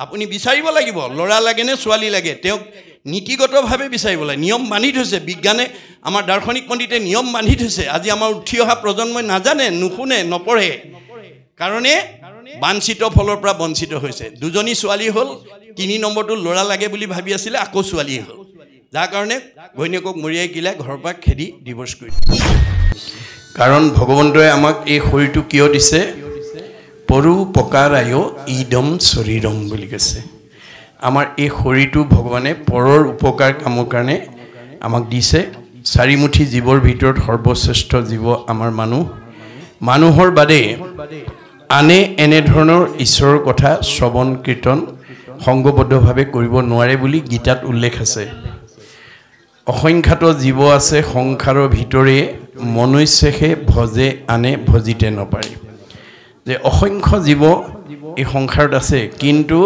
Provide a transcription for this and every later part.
আপুনি বিচাৰিব লাগিব ল'ৰা লাগে নে ছোৱালী লাগে তেওঁক নীতিগতভাৱে বিচাৰিব লাগে নিয়ম বান্ধি থৈছে বিজ্ঞানে আমাৰ দাৰ্শনিক পণ্ডিতে নিয়ম বান্ধি থৈছে আজি আমাৰ উঠি অহা প্ৰজন্মই নাজানে নুশুনে নপঢ়ে কাৰণে বাঞ্ছিত ফলৰ পৰা বঞ্চিত হৈছে দুজনী ছোৱালী হ'ল 3 নম্বৰটো ল'ৰা লাগে বুলি ভাবি আছিলে আকৌ ছোৱালী হ'ল যাৰ কাৰণে ঘৈণীয়েকক মৰিয়াই কিলা ঘৰৰ পৰা খেদি ডিভোৰ্স কৰি কাৰণ ভগৱন্তই আমাক এই শৰীৰটো কিয় দিছে পৰু পকাৰায় ইদম শৰীৰম বুলি কৈছে আমাৰ এই শৰীৰটো ভগৱানে পৰৰ উপকাৰ কামৰ কাৰণে আমাক দিছে চাৰিমুঠি জীৱৰ ভিতৰত সৰ্বশ্ৰেষ্ঠ জীৱ আমাৰ মানুহৰ বাদে আনে এনে ধৰণৰ ঈশ্বৰৰ কথা শ্ৰৱণ কীৰ্তন সংগবদ্ধভাৱে কৰিব নোৱাৰে বুলি গীতাত উল্লেখ আছে অসংখ্যাত জীৱ আছে সংসাৰৰ ভিতৰে মনুষ্যহে ভজে আনে ভজিতে নপাৰে যে অসংখ্য জীৱ এই সংসাৰত আছে কিন্তু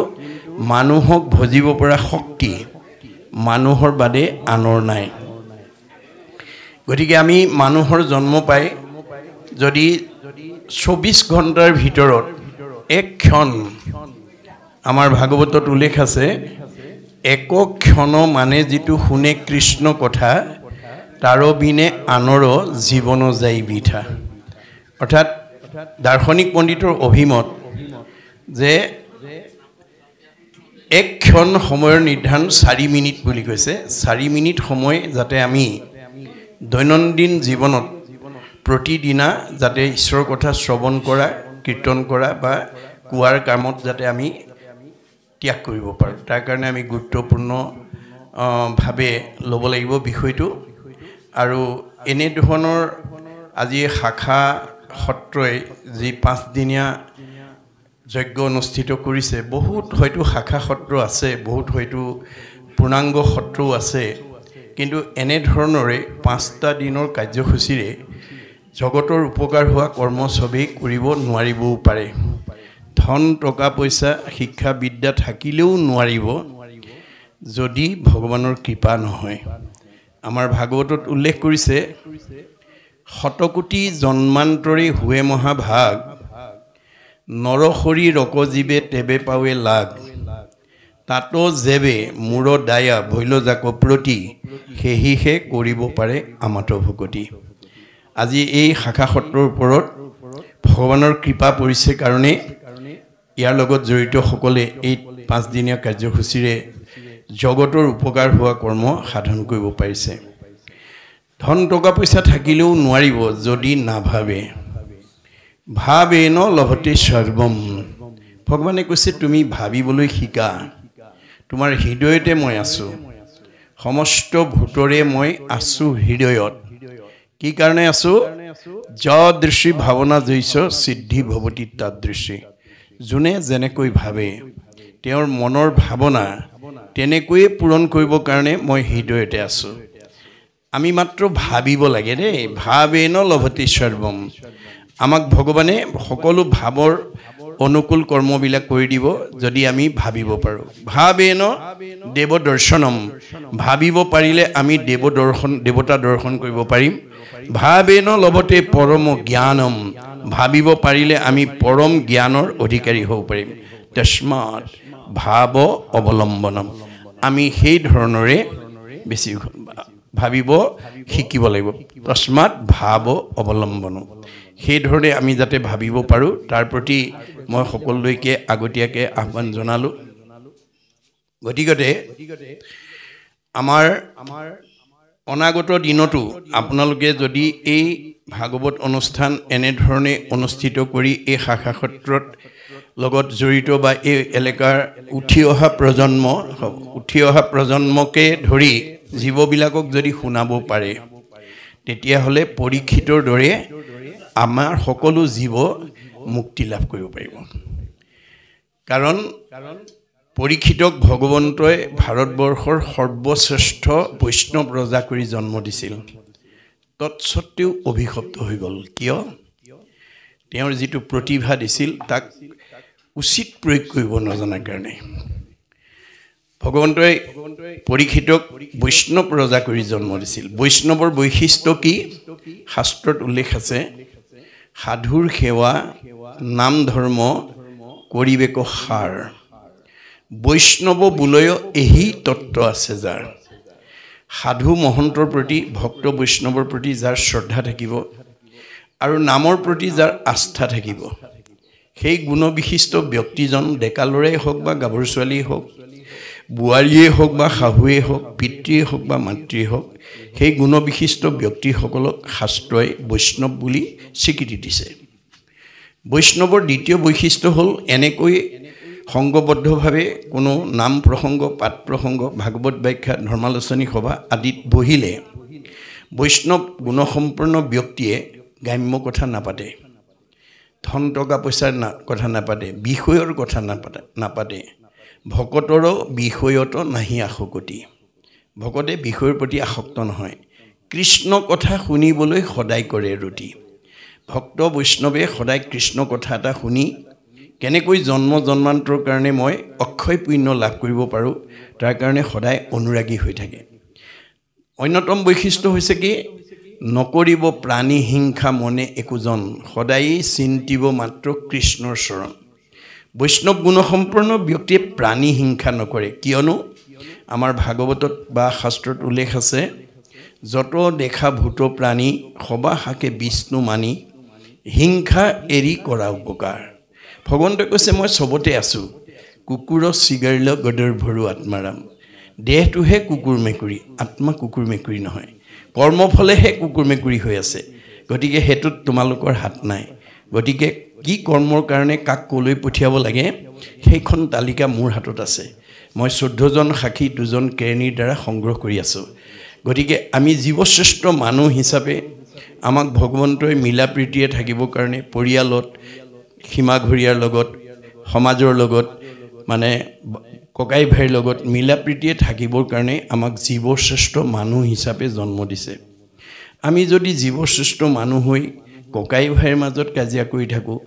মানুহক ভজিব পৰা শক্তি মানুহৰ বাদে আনৰ নাই গতিকে আমি মানুহৰ জন্ম পাই যদি 24 ঘণ্টাৰ ভিতৰত এক ক্ষণ আমাৰ ভাগৱতত উল্লেখ আছে এক ক্ষণ মানে যিটো শুনে কৃষ্ণ কথা তাৰ বিনে আনৰ জীৱন যায় বিঠা অৰ্থাৎ দাৰ্শনিক পণ্ডিতৰ অভিমত যে এক ক্ষণ সময়ৰ নিৰ্ধাৰণ 4 মিনিট বুলি কৈছে 4 মিনিট সময় যাতে আমি দৈনন্দিন জীৱনত প্ৰতিদিনা যাতে ঈশ্বৰৰ কথা শ্ৰৱণ কৰা কীৰ্তন কৰা বা কোৱাৰ কামত যাতে আমি ত্যাগ কৰিব পাৰোঁ তাৰ কাৰণে আমি গুৰুত্বপূৰ্ণ ভাৱে ল'ব লাগিব বিষয়টো আৰু এনে ধৰণৰ আজি শাখা সত্ৰই যি 5 দিনীয়া যজ্ঞ অনুষ্ঠিত কৰিছে বহুত হয়তো শাখা সত্ৰ আছে বহুত হয়তো পূৰ্ণাংগ সত্ৰও আছে কিন্তু এনে ধৰণৰে 5টা দিনৰ কাৰ্যসূচীৰে জগতৰ উপকাৰ হোৱা কৰ্ম সবেই কৰিব নোৱাৰিবও পাৰে ধন টকা পইচা শিক্ষা বিদ্যা থাকিলেও নোৱাৰিব যদি ভগৱানৰ কৃপা নহয় আমাৰ ভাগৱতত উল্লেখ কৰিছে শতকোটি জন্মান্তৰে হুৱে মহাভাগ নৰহৰি ৰকজীৱে তেবে পাৱে লাগ তাতো যেবে মূৰ দায়া ভৈল যাক প্ৰতি সেহিহে কৰিব পাৰে আমাত ভকতি আজি এই শাখা সত্ৰৰ ওপৰত ভগৱানৰ কৃপা পৰিছে কাৰণে ইয়াৰ লগত জড়িত সকলে এই 5 দিনীয়া কাৰ্যসূচীৰে জগতৰ উপকাৰ হোৱা কৰ্ম সাধন কৰিব পাৰিছে ধন টকা পইচা থাকিলেও নোৱাৰিব যদি নাভাবে ভাবে ন লভতে সৰ্বম ভগৱানে কৈছে তুমি ভাবিবলৈ শিকা তোমাৰ হৃদয়তে মই আছো সমস্ত ভূতৰে মই আছো হৃদয়ত কি কাৰণে আছো য দৃষ্টি ভাৱনা জৈছ সিদ্ধি ভৱতি তাদৃশী যোনে যেনেকৈ ভাবে তেওঁৰ মনৰ ভাৱনা তেনেকৈয়ে পূৰণ কৰিবৰ কাৰণে মই হৃদয়তে আছো আমি মাত্ৰ ভাবিব লাগে দেই ভাবেন লভতে সৰ্বম আমাক ভগৱানে সকলো ভাৱৰ অনুকূল কৰ্মবিলাক কৰি দিব যদি আমি ভাবিব পাৰো ভাবেন দেৱ দৰ্শনম ভাবিব পাৰিলে আমি দেৱতা দৰ্শন কৰিব পাৰিম ভাবেন লভতে পৰম জ্ঞানম ভাবিব পাৰিলে আমি পৰম জ্ঞানৰ অধিকাৰী হ'ব পাৰিম তস্মাৎ ভাৱ অৱলম্বনম আমি সেই ধৰণৰে বেছি ভাবিব শিকিব লাগিব তস্মাৎ ভাৱ অৱলম্বনম সেই ধৰণে আমি যাতে ভাবিব পাৰোঁ তাৰ প্ৰতি মই সকলোলৈকে আগতীয়াকৈ আহ্বান জনালোঁ গতিকে আমাৰ অনাগত দিনতো আপোনালোকে যদি এই ভাগৱত অনুষ্ঠান এনেধৰণে অনুষ্ঠিত কৰি এই শাখা সত্ৰত লগত জড়িত বা এই এলেকাৰ উঠি অহা প্ৰজন্মকে ধৰি জীৱবিলাকক যদি শুনাব পাৰে তেতিয়াহ'লে পৰীক্ষিতৰ দৰে আমাৰ সকলো জীৱ মুক্তি লাভ কৰিব পাৰিব কাৰণ পৰীক্ষিতক ভগৱন্তই ভাৰতবৰ্ষৰ সৰ্বশ্ৰেষ্ঠ বৈষ্ণৱ ৰজা কৰি জন্ম দিছিল তৎসত্ত্বেও অভিশপ্ত হৈ গ'ল কিয় তেওঁৰ যিটো প্ৰতিভা দিছিল তাক উচিত প্ৰয়োগ কৰিব নজনাৰ কাৰণে ভগৱন্তই পৰীক্ষিতক বৈষ্ণৱ ৰজা কৰি জন্ম দিছিল বৈষ্ণৱৰ বৈশিষ্ট্য কি শাস্ত্ৰত উল্লেখ আছে সাধুৰ সেৱা নাম ধৰ্ম কৰিবেক সাৰ বৈষ্ণৱ বোলয় এহি তত্ত্ব আছে যাৰ সাধু মহন্তৰ প্ৰতি ভক্ত বৈষ্ণৱৰ প্ৰতি যাৰ শ্ৰদ্ধা থাকিব আৰু নামৰ প্ৰতি যাৰ আস্থা থাকিব সেই গুণবিশিষ্ট ব্যক্তিজন ডেকা ল'ৰাই হওক বা গাভৰু ছোৱালীয়ে হওক বুঢ়াৰীয়ে হওক বা শাহুৱে হওক পিতৃয়ে হওক বা মাতৃয়ে হওক সেই গুণবিশিষ্ট ব্যক্তিসকলক শাস্ত্ৰই বৈষ্ণৱ বুলি স্বীকৃতি দিছে বৈষ্ণৱৰ দ্বিতীয় বৈশিষ্ট্য হ'ল এনেকৈ সংগবদ্ধভাৱে কোনো নাম প্ৰসংগ পাঠ প্ৰসংগ ভাগৱত ব্যাখ্যা ধৰ্মালোচনী সভা আদিত বহিলে বৈষ্ণৱ গুণসম্পন্ন ব্যক্তিয়ে গ্ৰাম্য কথা নাপাতে ধন টকা পইচাৰ কথা নাপাতে বিষয়ৰ কথা নাপাতে ভকতৰো বিষয়ত নাহি আসক্তি ভকতে বিষয়ৰ প্ৰতি আসক্ত নহয় কৃষ্ণ কথা শুনিবলৈ সদায় কৰে ৰুটি ভক্ত বৈষ্ণৱে সদায় কৃষ্ণ কথা এটা শুনি কেনেকৈ জন্ম জন্মান্তৰ কাৰণে মই অক্ষয় পুণ্য লাভ কৰিব পাৰোঁ তাৰ কাৰণে সদায় অনুৰাগী হৈ থাকে অন্যতম বৈশিষ্ট্য হৈছে কি নকৰিব প্ৰাণী হিংসা মনে একোজন সদায় চিন্তিব মাত্ৰ কৃষ্ণৰ চৰণ বৈষ্ণৱ গুণসম্পন্ন ব্যক্তিয়ে প্ৰাণী হিংসা নকৰে কিয়নো আমাৰ ভাগৱতত বা শাস্ত্ৰত উল্লেখ আছে যত দেখা ভূত প্ৰাণী সবা হাকে বিষ্ণু মানি হিংসা এৰি কৰা উপকাৰ ভগৱন্তই কৈছে মই চবতে আছোঁ কুকুৰ চিগাৰিল গদৰ ভৰু আত্মাৰাম দেহটোহে কুকুৰ মেকুৰী আত্মা কুকুৰ মেকুৰী নহয় কৰ্মফলেহে কুকুৰ মেকুৰী হৈ আছে গতিকে হেতুত তোমালোকৰ হাত নাই গতিকে কি কৰ্মৰ কাৰণে কাক কলৈ পঠিয়াব লাগে সেইখন তালিকা মোৰ হাতত আছে মই 14 জন সাক্ষী 2 জন কেৰণীৰ দ্বাৰা সংগ্ৰহ কৰি আছোঁ গতিকে আমি জীৱশ্ৰেষ্ঠ মানুহ হিচাপে আমাক ভগৱন্তই মিলা প্ৰীতিয়ে থাকিবৰ কাৰণে পৰিয়ালত সীমা ঘৰীয়াৰ লগত সমাজৰ লগত মানে ককাই ভাইৰ লগত মিলা প্ৰীতিয়ে থাকিবৰ কাৰণে আমাক জীৱশ্ৰেষ্ঠ মানুহ হিচাপে জন্ম দিছে আমি যদি জীৱশ্ৰেষ্ঠ মানুহ হৈ ককাই ভাইৰ মাজত কাজিয়া কৰি থাকোঁ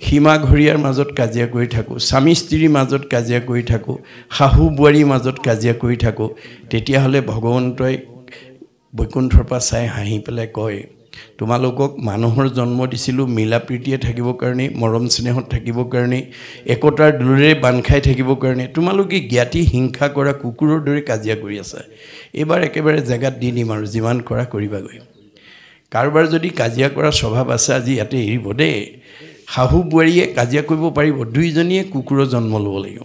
সীমা ঘৰীয়াৰ মাজত কাজিয়া কৰি থাকোঁ স্বামী স্ত্ৰীৰ মাজত কাজিয়া কৰি থাকোঁ শাহু বোৱাৰীৰ মাজত কাজিয়া কৰি থাকোঁ তেতিয়াহ'লে ভগৱন্তই বৈকুণ্ঠৰ পৰা চাই হাঁহি পেলাই কয় তোমালোকক মানুহৰ জন্ম দিছিলোঁ মিলা প্ৰীতিয়ে থাকিবৰ কাৰণে মৰম স্নেহত থাকিবৰ কাৰণে একতাৰ দূৰেৰে বান্ধ খাই থাকিবৰ কাৰণে তোমালোকে জ্ঞাতি হিংসা কৰা কুকুৰৰ দৰে কাজিয়া কৰি আছা এইবাৰ একেবাৰে জেগাত দি দিম আৰু যিমান কৰা কৰিবাগৈ কাৰোবাৰ যদি কাজিয়া কৰা স্বভাৱ আছে আজি ইয়াতে এৰিব দেই শাহু বোৱাৰীয়ে কাজিয়া কৰিব পাৰিব দুইজনীয়ে কুকুৰৰ জন্ম ল'ব লাগিব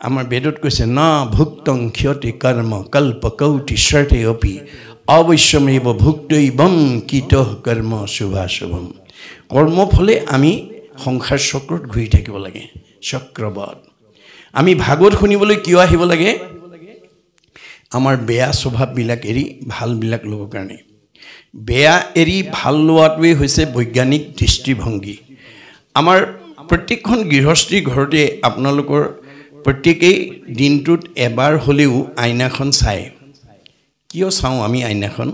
আমাৰ বেদত কৈছে না ভুক্তং ক্ষতি কৰ্ম কল্প কৌটি স্বাৰ্থে অপি অৱশ্যমেব ভুক্তৈবং কীত কৰ্ম শুভাশুভম কৰ্মফলে আমি সংসাৰ চক্ৰত ঘূৰি থাকিব লাগে চক্ৰবাদ আমি ভাগৱত শুনিবলৈ কিয় আহিব লাগে আমাৰ বেয়া স্বভাৱবিলাক এৰি ভালবিলাক ল'বৰ কাৰণে বেয়া এৰি ভাল লোৱাটোৱেই হৈছে বৈজ্ঞানিক দৃষ্টিভংগী আমাৰ প্ৰত্যেকখন গৃহস্থীৰ ঘৰতে আপোনালোকৰ প্ৰত্যেকেই দিনটোত এবাৰ হ'লেও আইনাখন চায় কিয় চাওঁ আমি আইনাখন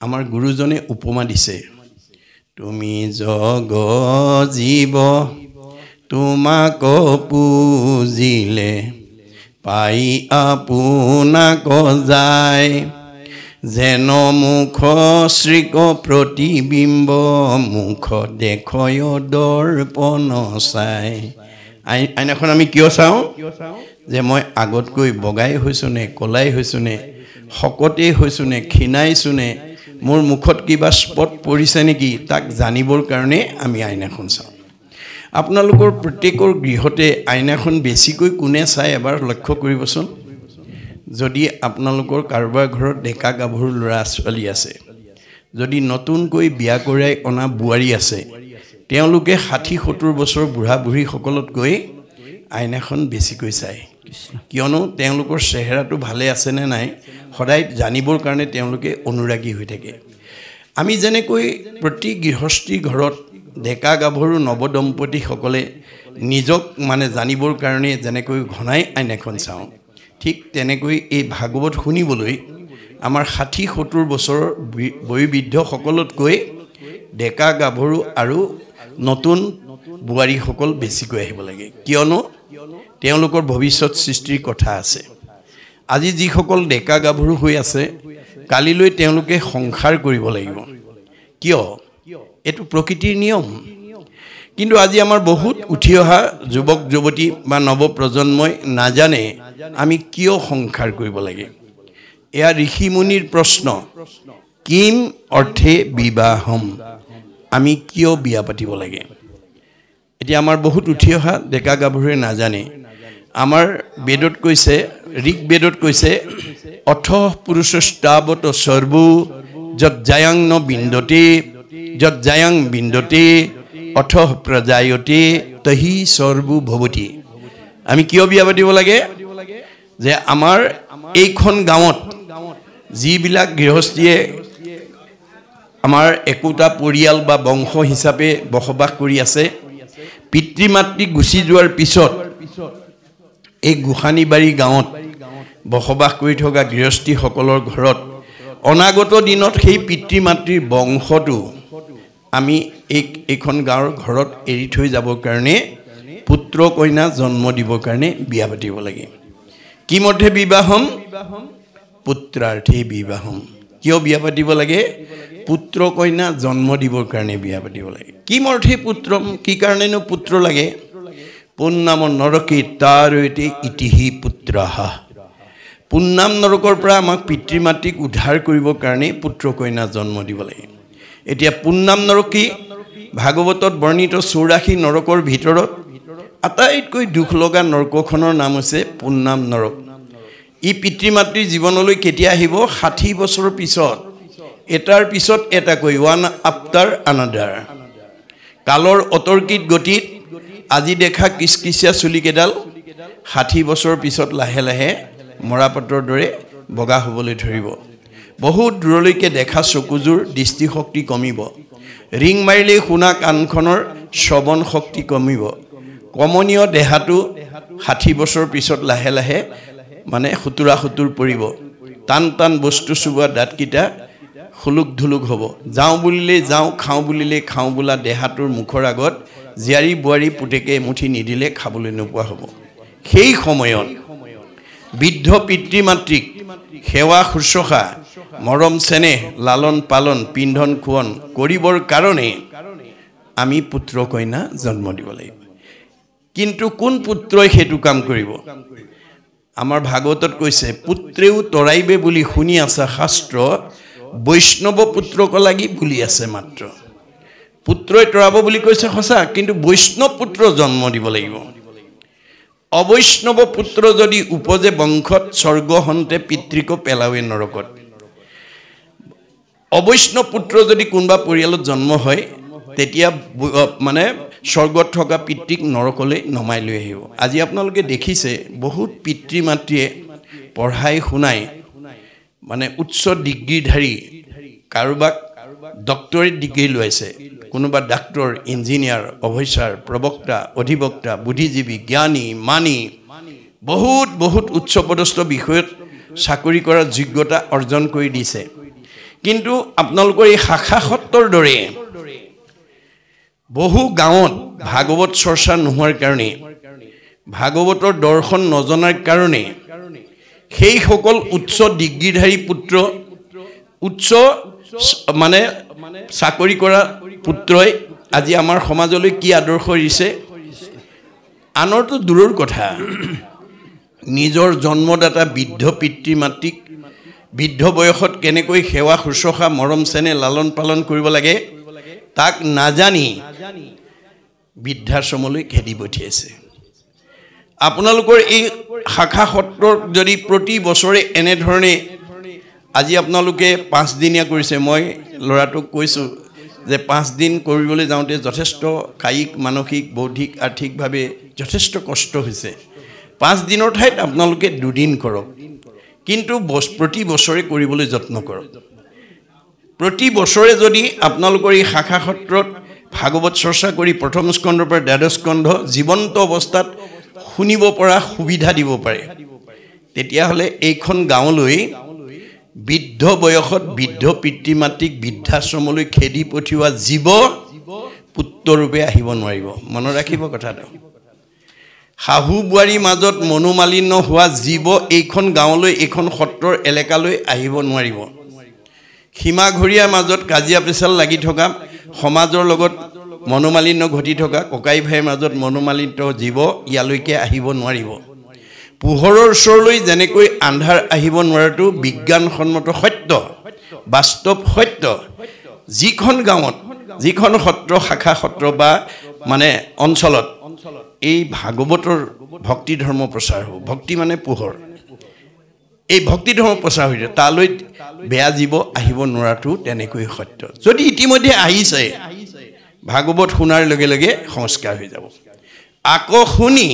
আমাৰ গুৰুজনে উপমা দিছে তুমি জগ জীৱ তোমাক পুজিলে পাই আপোনাক যায় যেন মুখ শ্ৰীক প্ৰতিবিম্ব মুখ দেখয় দৰ্পণ চাই আইনাখন আমি কিয় চাওঁ যে মই আগতকৈ বগাই হৈছোঁ নে কলাই হৈছোঁ নে শকতেই হৈছোঁ নে ক্ষীণাইছোঁ নে মোৰ মুখত কিবা স্পট পৰিছে নেকি তাক জানিবৰ কাৰণে আমি আইনাখন চাওঁ আপোনালোকৰ প্ৰত্যেকৰ গৃহতে আইনাখন বেছিকৈ কোনে চাই এবাৰ লক্ষ্য কৰিবচোন যদি আপোনালোকৰ কাৰোবাৰ ঘৰত ডেকা গাভৰু ল'ৰা ছোৱালী আছে যদি নতুনকৈ বিয়া কৰাই অনা বোৱাৰী আছে তেওঁলোকে 60-70 বছৰ বুঢ়া বুঢ়ীসকলতকৈ আইনাখন বেছিকৈ চায় কিয়নো তেওঁলোকৰ চেহেৰাটো ভালে আছে নে নাই সদায় জানিবৰ কাৰণে তেওঁলোকে অনুৰাগী হৈ থাকে আমি যেনেকৈ প্ৰতি গৃহস্থী ঘৰত ডেকা গাভৰু নৱদম্পতীসকলে নিজক মানে জানিবৰ কাৰণে যেনেকৈ ঘনাই আইনাখন চাওঁ ঠিক তেনেকৈ এই ভাগৱত শুনিবলৈ আমাৰ 60-70 বছৰৰ বয়োবৃদ্ধসকলতকৈ ডেকা গাভৰু আৰু নতুন বোৱাৰীসকল বেছিকৈ আহিব লাগে কিয়নো তেওঁলোকৰ ভৱিষ্যত সৃষ্টিৰ কথা আছে আজি যিসকল ডেকা গাভৰু হৈ আছে কালিলৈ তেওঁলোকে সংসাৰ কৰিব লাগিব কিয় এটো প্ৰকৃতিৰ নিয়ম কিন্তু আজি আমাৰ বহুত উঠি অহা যুৱক যুৱতী বা নৱপ্ৰজন্মই নাজানে আমি কিয় সংসাৰ কৰিব লাগে এয়া ঋষিমুনিৰ প্ৰশ্ন কিম অৰ্থে বিবাহম আমি কিয় বিয়া পাতিব লাগে এতিয়া আমাৰ বহুত উঠি অহা ডেকা গাভৰুৱে নাজানে আমাৰ বেদত কৈছে ঋক বেদত কৈছে অথ পুৰুষস্তাৱত সৰ্বু যত জায়াং ন বিন্দতে যত জায়াং বিন্দতে অথ প্ৰজায়তে তহি সৰ্বু ভৱতি আমি কিয় বিয়া পাতিব লাগে যে আমাৰ এইখন গাঁৱত যিবিলাক গৃহস্থীয়ে আমাৰ একোটা পৰিয়াল বা বংশ হিচাপে বসবাস কৰি আছে পিতৃ মাতৃ গুচি যোৱাৰ পিছত এই গোসানীবাৰী গাঁৱত বসবাস কৰি থকা গৃহস্থীসকলৰ ঘৰত অনাগত দিনত সেই পিতৃ মাতৃৰ বংশটো আমি এইখন গাঁৱৰ ঘৰত এৰি থৈ যাবৰ কাৰণে পুত্ৰ কন্যা জন্ম দিবৰ কাৰণে বিয়া পাতিব লাগে কি মতে বিবাহম পুত্ৰাৰ্থে বিবাহম কিয় বিয়া পাতিব লাগে পুত্ৰ কন্যা জন্ম দিবৰ কাৰণে বিয়া পাতিব লাগে কি মৰ্থে পুত্ৰম কি কাৰণেনো পুত্ৰ লাগে পুন্নাম নৰকে তাৰৈতে ইতিহি পুত্ৰাহা পুন্নাম নৰকৰ পৰা আমাক পিতৃ মাতৃক উদ্ধাৰ কৰিবৰ কাৰণে পুত্ৰ কন্যা জন্ম দিব লাগে এতিয়া পুন্নাম নৰক কি ভাগৱতত বৰ্ণিত 84 নৰকৰ ভিতৰত আটাইতকৈ দুখ লগা নৰকখনৰ নাম হৈছে পুন্নাম নৰক ই পিতৃ মাতৃৰ জীৱনলৈ কেতিয়া আহিব 60 বছৰৰ পিছত এটাৰ পিছত এটা কৈ ওৱান আফটাৰ আনাদাৰ কালৰ অতৰ্কিত গতিত আজি দেখা কিচকিচিয়া চুলিকেডাল 60 বছৰৰ পিছত লাহে লাহে মৰাপাতৰ দৰে বগা হ'বলৈ ধৰিব বহুত দূৰলৈকে দেখা চকুজোৰ দৃষ্টিশক্তি কমিব ৰিং মাৰিলে শুনা কাণখনৰ শ্ৰৱণ শক্তি কমিব কমনীয় দেহাটো 60 বছৰৰ পিছত লাহে লাহে মানে খুতুৰা খুতুৰ পৰিব টান টান বস্তু চুবোৱা দাঁতকেইটা খুলুক ধুলুক হ'ব যাওঁ বুলিলে যাওঁ খাওঁ বুলিলে খাওঁ বোলা দেহাটোৰ মুখৰ আগত জীয়াৰী বোৱাৰী পুতেকে এমুঠি নিদিলে খাবলৈ নোপোৱা হ'ব সেই সময়ত বৃদ্ধ পিতৃ মাতৃক সেৱা শুশ্ৰূষা মৰম চেনেহ লালন পালন পিন্ধন খোৱন কৰিবৰ কাৰণে আমি পুত্ৰ কন্যা জন্ম দিব লাগিব কিন্তু কোন পুত্ৰই সেইটো কাম কৰিব আমাৰ ভাগৱতত কৈছে পুত্ৰেও তৰাইবে বুলি শুনি আছে শাস্ত্ৰ বৈষ্ণৱ পুত্ৰক লাগি বুলি আছে মাত্ৰ পুত্ৰই তৰাব বুলি কৈছে সঁচা কিন্তু বৈষ্ণৱ পুত্ৰ জন্ম দিব লাগিব অবৈষ্ণৱ পুত্ৰ যদি উপজে বংশত স্বৰ্গ হন্তে পিতৃক পেলাৱে নৰকত অবৈষ্ণৱ পুত্ৰ যদি কোনবা পৰিয়ালত জন্ম হয় তেতিয়া মানে স্বৰ্গত থকা পিতৃক নৰকলৈ নমাই লৈ আহিব আজি আপোনালোকে দেখিছে বহুত পিতৃ মাতৃয়ে পঢ়াই শুনাই মানে উচ্চ ডিগ্ৰীধাৰী কাৰোবাক ডক্টৰেট ডিগ্ৰী লৈছে কোনোবা ডাক্তৰ ইঞ্জিনিয়াৰ অফিচাৰ প্ৰবক্তা অধিবক্তা বুদ্ধিজীৱী জ্ঞানী মানি বহুত বহুত উচ্চ পদস্থ বিষয়ত চাকৰি কৰাৰ যোগ্যতা অৰ্জন কৰি দিছে কিন্তু আপোনালোকৰ এই শাখা সত্ৰৰ দৰে বহু গাঁৱত ভাগৱত চৰ্চা নোহোৱাৰ কাৰণে ভাগৱতৰ দৰ্শন নজনাৰ কাৰণে সেই সকল উচ্চ ডিগ্ৰীধাৰী পুত্ৰ উচ্চ মানে চাকৰি কৰা পুত্ৰই আজি আমাৰ সমাজলৈ কি আদৰ্শ দিছে আনৰটো দূৰৰ কথা নিজৰ জন্মদাতা বৃদ্ধ পিতৃ মাতৃক বৃদ্ধ বয়সত কেনেকৈ সেৱা শুশ্ৰূষা মৰম চেনেহ লালন পালন কৰিব লাগে তাক নাজানি বৃদ্ধাশ্ৰমলৈ খেদি পঠিয়াইছে আপোনালোকৰ এই শাখা সত্ৰৰ যদি প্ৰতি বছৰে এনেধৰণে আজি আপোনালোকে 5 দিনীয়া কৰিছে মই ল'ৰাটোক কৈছোঁ যে 5 দিন কৰিবলৈ যাওঁতে যথেষ্ট কায়িক মানসিক বৌদ্ধিক আৰ্থিকভাৱে যথেষ্ট কষ্ট হৈছে 5 দিনৰ ঠাইত আপোনালোকে 2 দিন কৰক কিন্তু প্ৰতি বছৰে কৰিবলৈ যত্ন কৰক প্ৰতি বছৰে যদি আপোনালোকৰ এই শাখা সত্ৰত ভাগৱত চৰ্চা কৰি প্ৰথম স্কন্ধৰ পৰা দ্বাদশ স্কন্ধ জীৱন্ত অৱস্থাত শুনিব পৰা সুবিধা দিব পাৰে তেতিয়াহ'লে এইখন গাঁৱলৈ বৃদ্ধ বয়সত বৃদ্ধ পিতৃ মাতৃক বৃদ্ধাশ্ৰমলৈ খেদি পঠিওৱা জীৱ পুত্ৰৰূপে আহিব নোৱাৰিব মনত ৰাখিব কথাটো শাহু বোৱাৰীৰ মাজত মনোমালিন্য হোৱা জীৱ এইখন গাঁৱলৈ এইখন সত্ৰৰ এলেকালৈ আহিব নোৱাৰিব সীমাঘৰীয়াৰ মাজত কাজিয়া পেচাল লাগি থকা সমাজৰ লগত মনোমালিন্য ঘটি থকা ককাই ভাইৰ মাজত মনোমালিন্য জীৱ ইয়ালৈকে আহিব নোৱাৰিব পোহৰৰ ওচৰলৈ যেনেকৈ আন্ধাৰ আহিব নোৱাৰাটো বিজ্ঞানসন্মত সত্য বাস্তৱ সত্য যিখন গাঁৱত যিখন সত্ৰ শাখা সত্ৰ বা মানে অঞ্চলত এই ভাগৱতৰ ভক্তি ধৰ্ম প্ৰচাৰ হ'ব ভক্তি মানে পোহৰ এই ভক্তি ধৰ্ম প্ৰচাৰ হৈ তালৈ বেয়া জীৱ আহিব নোৱাৰাটো তেনেকৈ সত্য যদি ইতিমধ্যে আহিছে ভাগৱত শুনাৰ লগে লগে সংস্কাৰ হৈ যাব আকৌ শুনি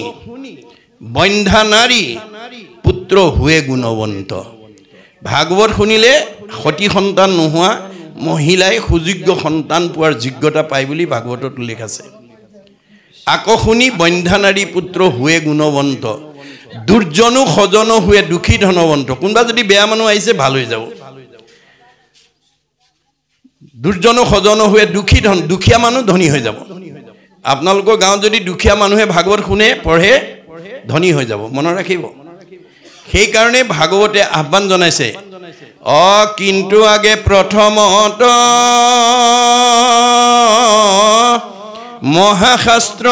বন্ধা নাৰী পুত্ৰ हुए গুণৱন্ত ভাগৱত শুনিলে সতি সন্তান নোহোৱা মহিলাই সুযোগ্য সন্তান পোৱাৰ যোগ্যতা পায় বুলি ভাগৱতত উল্লেখ আছে আকৌ শুনি বন্ধা নাৰী পুত্ৰ हुए গুণৱন্ত দুৰ্জনো সজনো हुए দুখী ধনৱন্ত কোনবা যদি বেয়া মানুহ আহিছে ভাল হৈ যাব দুৰ্জনো সজনো हुए দুখীয়া মানুহ ধনী হৈ যাব আপোনালোকৰ গাঁৱত যদি দুখীয়া মানুহে ভাগৱত শুনে পঢ়ে ধনী হৈ যাব মনত ৰাখিব সেই কাৰণে ভাগৱতে আহ্বান জনাইছে কিন্তু আগে প্ৰথমত মহাশাস্ত্ৰ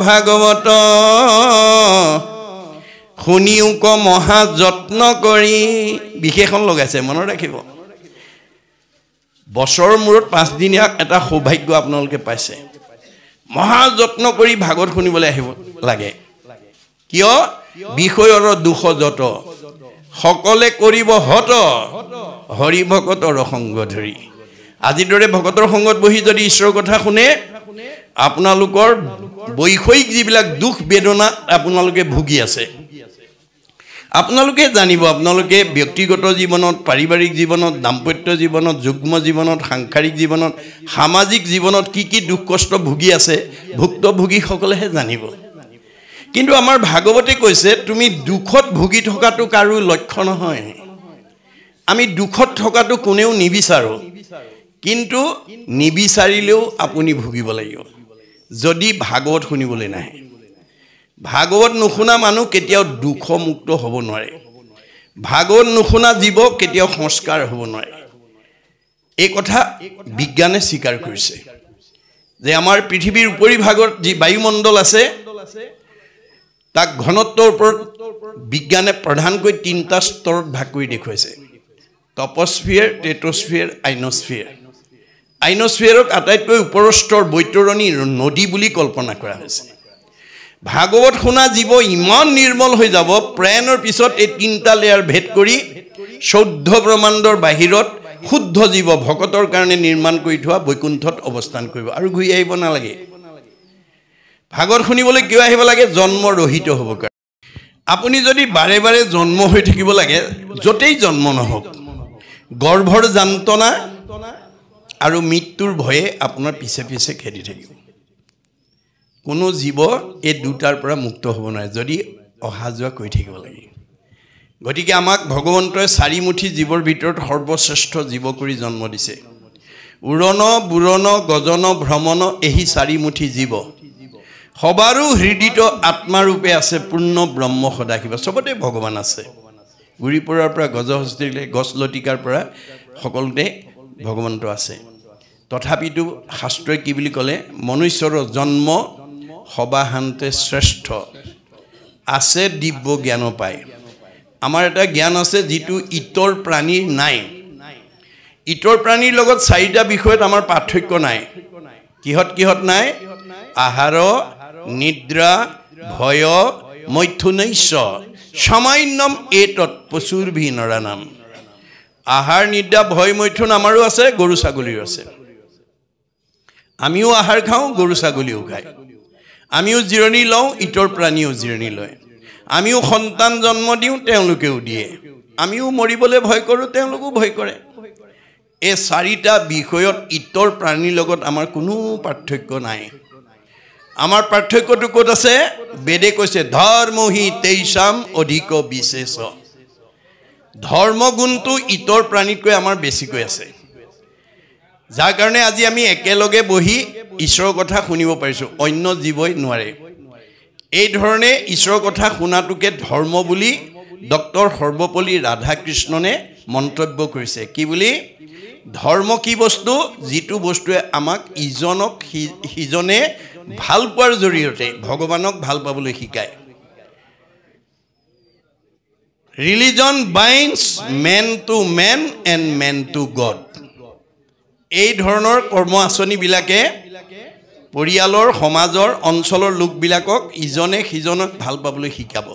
ভাগৱত শুনিও ক মহা যত্ন কৰি বিশেষণ লগাইছে মনত ৰাখিব বছৰৰ মূৰত 5 দিনীয়া এটা সৌভাগ্য আপোনালোকে পাইছে মহা যত্ন কৰি ভাগৱত শুনিবলৈ আহিব লাগে কিয় বিষয়ৰ দুখ যত সকলে কৰিব হত হৰি ভকতৰ সংগ ধৰি আজিৰ দৰে ভকতৰ সংগত বহি যদি ঈশ্বৰৰ কথা শুনে আপোনালোকৰ বৈষয়িক যিবিলাক দুখ বেদনা আপোনালোকে ভুগি আছে আপোনালোকে জানিব আপোনালোকে ব্যক্তিগত জীৱনত পাৰিবাৰিক জীৱনত দাম্পত্য জীৱনত যুগ্ম জীৱনত সাংসাৰিক জীৱনত সামাজিক জীৱনত কি দুখ কষ্ট ভুগি আছে ভুক্তভোগীসকলেহে জানিব কিন্তু আমাৰ ভাগৱতে কৈছে তুমি দুখত ভুগি থকাটো কাৰো লক্ষ্য নহয় আমি দুখত থকাটো কোনেও নিবিচাৰো কিন্তু নিবিচাৰিলেও আপুনি ভুগিব লাগিব যদি ভাগৱত শুনিবলৈ নাহে ভাগৱত নুশুনা মানুহ কেতিয়াও দুখ মুক্ত হ'ব নোৱাৰে ভাগৱত নুশুনা জীৱ কেতিয়াও সংস্কাৰ হ'ব নোৱাৰে এই কথা বিজ্ঞানে স্বীকাৰ কৰিছে যে আমাৰ পৃথিৱীৰ উপৰি ভাগত যি বায়ুমণ্ডল আছে তাক ঘনত্বৰ ওপৰত বিজ্ঞানে প্ৰধানকৈ 3টা স্তৰত ভাগ কৰি দেখুৱাইছে টপস্ফিয়াৰ টেট্ৰস্ফিয়াৰ আইনস্ফিয়াৰক আটাইতকৈ ওপৰৰ স্তৰ বৈতৰণী নদী বুলি কল্পনা কৰা হৈছে ভাগৱত শুনা জীৱ ইমান নিৰ্মল হৈ যাব প্ৰাণৰ পিছত এই 3টা লেয়াৰ ভেদ কৰি 14 ব্ৰহ্মাণ্ডৰ বাহিৰত শুদ্ধ জীৱ ভকতৰ কাৰণে নিৰ্মাণ কৰি থোৱা বৈকুণ্ঠত অৱস্থান কৰিব আৰু ঘূৰি আহিব নালাগে ভাগৱত শুনিবলৈ কিয় আহিব লাগে জন্ম ৰহিত হ'ব কাৰণে আপুনি যদি বাৰে বাৰে জন্ম হৈ থাকিব লাগে যতেই জন্ম নহওক গৰ্ভৰ যন্ত্ৰণা আৰু মৃত্যুৰ ভয়ে আপোনাৰ পিছে পিছে খেদি থাকিব কোনো জীৱ এই দুটাৰ পৰা মুক্ত হ'ব নোৱাৰে যদি অহা যোৱা কৰি থাকিব লাগে গতিকে আমাক ভগৱন্তই 4 মুঠি জীৱৰ ভিতৰত সৰ্বশ্ৰেষ্ঠ জীৱ কৰি জন্ম দিছে উৰণ বুৰণ গজন ভ্ৰমণ এই 4 মুঠি জীৱ সবাৰো হৃদিত আত্মাৰূপে আছে পূৰ্ণ ব্ৰহ্ম সদাশিৱ সবতে ভগৱান আছে গুৰি পৰাৰ পৰা গজহস্তিলৈ গছ লতিকাৰ পৰা সকলোতে ভগৱন্ত আছে তথাপিতো শাস্ত্ৰই কি বুলি ক'লে মনুষ্যৰ জন্ম সবাহান্তে শ্ৰেষ্ঠ আছে দিব্য জ্ঞান পায় আমাৰ এটা জ্ঞান আছে যিটো ইতৰ প্ৰাণীৰ নাই ইতৰ প্ৰাণীৰ লগত 4টা বিষয়ত আমাৰ পাৰ্থক্য নাই কিহত নাই আহাৰ নিদ্ৰা ভয় মৈথুনৈশ্য সামান্যম এতৎ পশুৰভি নৰানাম আহাৰ নিদ্ৰা ভয় মৈথুন আমাৰো আছে গৰু ছাগলীৰ আছে আমিও আহাৰ খাওঁ গৰু ছাগলীও খায় আমিও জিৰণি লওঁ ইতৰ প্ৰাণীও জিৰণি লয় আমিও সন্তান জন্ম দিওঁ তেওঁলোকেও দিয়ে আমিও মৰিবলৈ ভয় কৰোঁ তেওঁলোকো ভয় কৰে এই 4টা বিষয়ত ইতৰ প্ৰাণীৰ লগত আমাৰ কোনো পাৰ্থক্য নাই আমাৰ পাৰ্থক্যটো ক'ত আছে বেদে কৈছে ধৰ্মহি তেইছাম অধিক বিশেষ ধৰ্ম গুণটো ইতৰ প্ৰাণীতকৈ আমাৰ বেছিকৈ আছে যাৰ কাৰণে আজি আমি একেলগে বহি ঈশ্বৰৰ কথা শুনিব পাৰিছোঁ অন্য জীৱই নোৱাৰে এই ধৰণে ঈশ্বৰৰ কথা শুনাটোকে ধৰ্ম বুলি ডক্টৰ সৰ্বপল্লী ৰাধাকৃষ্ণনে মন্তব্য কৰিছে কি বুলি ধৰ্ম কি বস্তু যিটো বস্তুৱে আমাক ইজনক সিজনে ভাল পোৱাৰ জৰিয়তে ভগৱানক ভাল পাবলৈ শিকায় religion binds men to men and men to God এই ধৰণৰ কৰ্ম আঁচনিবিলাকে পৰিয়ালৰ সমাজৰ অঞ্চলৰ লোকবিলাকক ইজনে সিজনক ভাল পাবলৈ শিকাব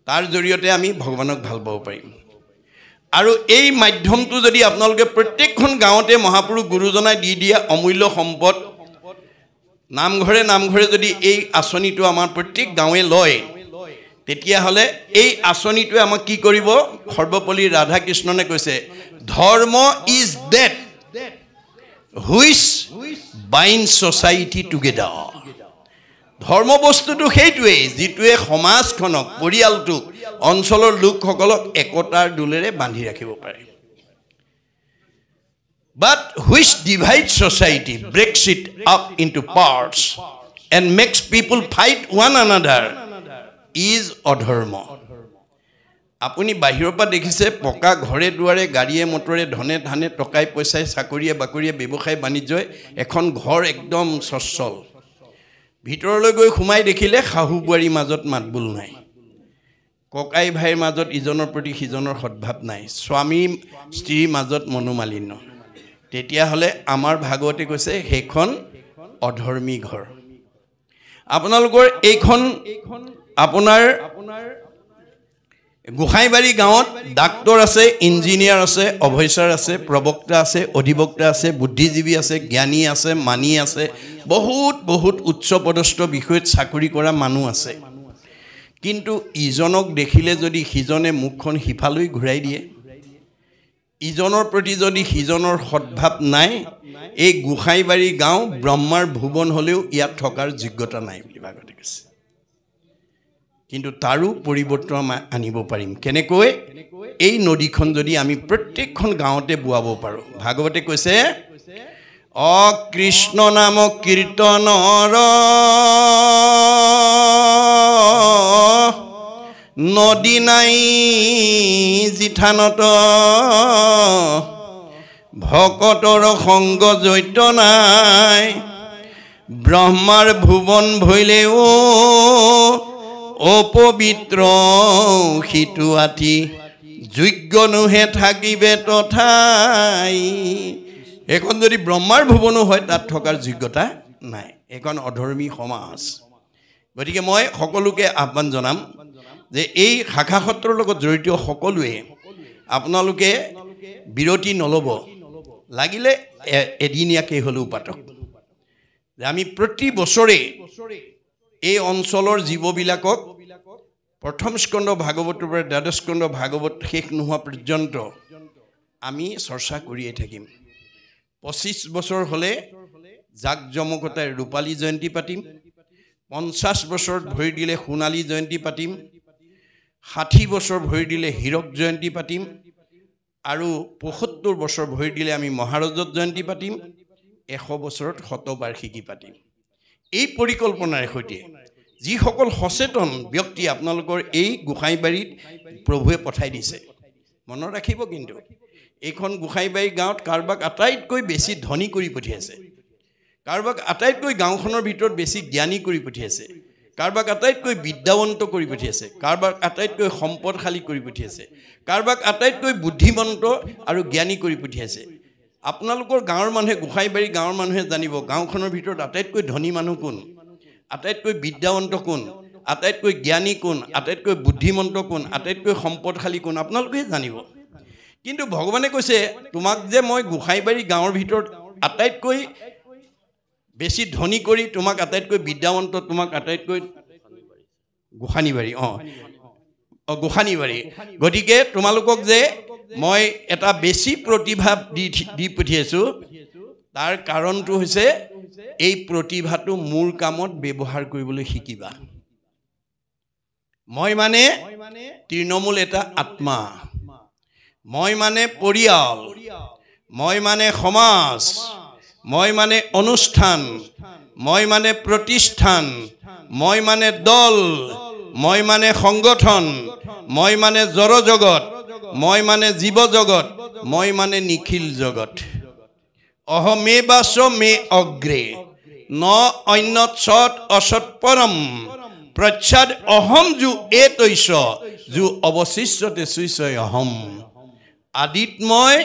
তাৰ জৰিয়তে আমি ভগৱানক ভাল পাব পাৰিম আৰু এই মাধ্যমটো যদি আপোনালোকে প্ৰত্যেকখন গাঁৱতে মহাপুৰুষ গুৰুজনাই দি দিয়া অমূল্য সম্পদ নামঘৰে যদি এই আঁচনিটো আমাৰ প্ৰত্যেক গাঁৱে লয় তেতিয়াহ'লে এই আঁচনিটোৱে আমাক কি কৰিব সৰ্বপল্লী ৰাধাকৃষ্ণনে কৈছে ধৰ্ম is that which bind society together ধৰ্ম বস্তুটো সেইটোৱেই যিটোৱে সমাজখনক পৰিয়ালটোক অঞ্চলৰ লোকসকলক একতাৰ দোলেৰে বান্ধি ৰাখিব পাৰে but which divides society breaks it up into parts and makes people fight one another is adharma আপুনি বাহিৰৰ পৰা দেখিছে পকা ঘৰে দুৱাৰে গাড়ীয়ে মটৰে ধনে ধানে টকাই পইচাই চাকৰিয়ে বাকৰিয়ে ব্যৱসায় বাণিজ্যই এখন ঘৰ একদম সচ্ছল ভিতৰলৈ গৈ সোমাই দেখিলে শাহু বোৱাৰীৰ মাজত মাতবোল নাই ককাই ভাইৰ মাজত ইজনৰ প্ৰতি সিজনৰ সদ্ভাৱ নাই স্বামী স্ত্ৰীৰ মাজত মনোমালিন্য তেতিয়াহ'লে আমাৰ ভাগৱতে কৈছে সেইখন অধৰ্মী ঘৰ আপোনালোকৰ এইখন আপোনাৰ গোসাইবাৰী গাঁৱত ডাক্তৰ আছে ইঞ্জিনিয়াৰ আছে অফিচাৰ আছে প্ৰবক্তা আছে অধিবক্তা আছে বুদ্ধিজীৱী আছে জ্ঞানী আছে মানি আছে বহুত উচ্চ পদস্থ বিষয়ত চাকৰি কৰা মানুহ আছে কিন্তু ইজনক দেখিলে যদি সিজনে মুখখন সিফালৈ ঘূৰাই দিয়ে ইজনৰ প্ৰতি যদি সিজনৰ সদ্ভাৱ নাই এই গোসাইবাৰী গাঁও ব্ৰহ্মাৰ ভুৱন হ'লেও ইয়াত থকাৰ যোগ্যতা নাই বুলি ভাগৱতে কৈছে কিন্তু তাৰো পৰিৱৰ্তন আনিব পাৰিম কেনেকৈ এই নদীখন যদি আমি প্ৰত্যেকখন গাঁৱতে বোৱাব পাৰোঁ ভাগৱতে কৈছে কৃষ্ণ নাম কীৰ্তনৰ নদী নাই জিঠানত ভকতৰ সংগ জৈত নাই ব্ৰহ্মাৰ ভুৱন ভৈলেও অপবিত্ৰ সিটো আঠি যোগ্য নোহে থাকিবে তথাই এখন যদি ব্ৰহ্মাৰ ভুৱনো হয় তাত থকাৰ যোগ্যতা নাই এখন অধৰ্মী সমাজ গতিকে মই সকলোকে আহ্বান জনাম যে এই শাখা সত্ৰৰ লগত জড়িত সকলোৱে আপোনালোকে বিৰতি নল'ব লাগিলে এদিনীয়াকৈ হ'লেও পাতক যে আমি প্ৰতি বছৰে এই অঞ্চলৰ জীৱবিলাকক প্ৰথম স্কন্ধ ভাগৱতৰ পৰা দ্বাদশ স্কন্ধ ভাগৱত শেষ নোহোৱা পৰ্যন্ত আমি চৰ্চা কৰিয়ে থাকিম 25 বছৰ হ'লে জাক জমকতাই ৰূপালী জয়ন্তী পাতিম 50 বছৰত ভৰি দিলে সোণালী জয়ন্তী পাতিম 60 বছৰ ভৰি দিলে হীৰক জয়ন্তী পাতিম আৰু 75 বছৰ ভৰি দিলে আমি মহাৰজত জয়ন্তী পাতিম 100 বছৰত শতবাৰ্ষিকী পাতিম এই পৰিকল্পনাৰ সৈতে যিসকল সচেতন ব্যক্তি আপোনালোকৰ এই গোসাইবাৰীত প্ৰভুৱে পঠাই দিছে মনত ৰাখিব কিন্তু এইখন গোসাইবাৰী গাঁৱত কাৰোবাক আটাইতকৈ বেছি ধনী কৰি পঠিয়াইছে কাৰোবাক আটাইতকৈ গাঁওখনৰ ভিতৰত বেছি জ্ঞানী কৰি পঠিয়াইছে কাৰোবাক আটাইতকৈ বিদ্যাৱন্ত কৰি পঠিয়াইছে কাৰোবাক আটাইতকৈ সম্পদশালী কৰি পঠিয়াইছে কাৰোবাক আটাইতকৈ বুদ্ধিমন্ত আৰু জ্ঞানী কৰি পঠিয়াইছে আপোনালোকৰ গাঁৱৰ মানুহে গোসাইবাৰী গাঁৱৰ মানুহে জানিব গাঁওখনৰ ভিতৰত আটাইতকৈ ধনী মানুহ কোন আটাইতকৈ বিদ্যাৱন্ত কোন আটাইতকৈ জ্ঞানী কোন আটাইতকৈ বুদ্ধিমন্ত কোন আটাইতকৈ সম্পদশালী কোন আপোনালোকে জানিব কিন্তু ভগৱানে কৈছে তোমাক যে মই গোসাইবাৰী গাঁৱৰ ভিতৰত আটাইতকৈ বেছি ধনী কৰি তোমাক আটাইতকৈ বিদ্যাৱন্ত তোমাক আটাইতকৈ গোসানীবাৰী গোসানীবাৰী গতিকে তোমালোকক যে মই এটা বেছি প্ৰতিভা দি পঠিয়াইছোঁ তাৰ কাৰণটো হৈছে এই প্ৰতিভাটো মোৰ কামত ব্যৱহাৰ কৰিবলৈ শিকিবা মই মানে তৃণমূল এটা আত্মা মই মানে পৰিয়াল মই মানে সমাজ মই মানে অনুষ্ঠান মই মানে প্ৰতিষ্ঠান মই মানে দল মই মানে সংগঠন মই মানে জড় জগত মই মানে জীৱ জগত মই মানে নিখিল জগত অহমে বাস মে অগ্ৰে ন অন্যত সৎ অসৎ পৰম প্ৰচ্ছদ অহম যু এতৈছ যু অৱশিষ্যতে সুইছয় অহম আদিত মই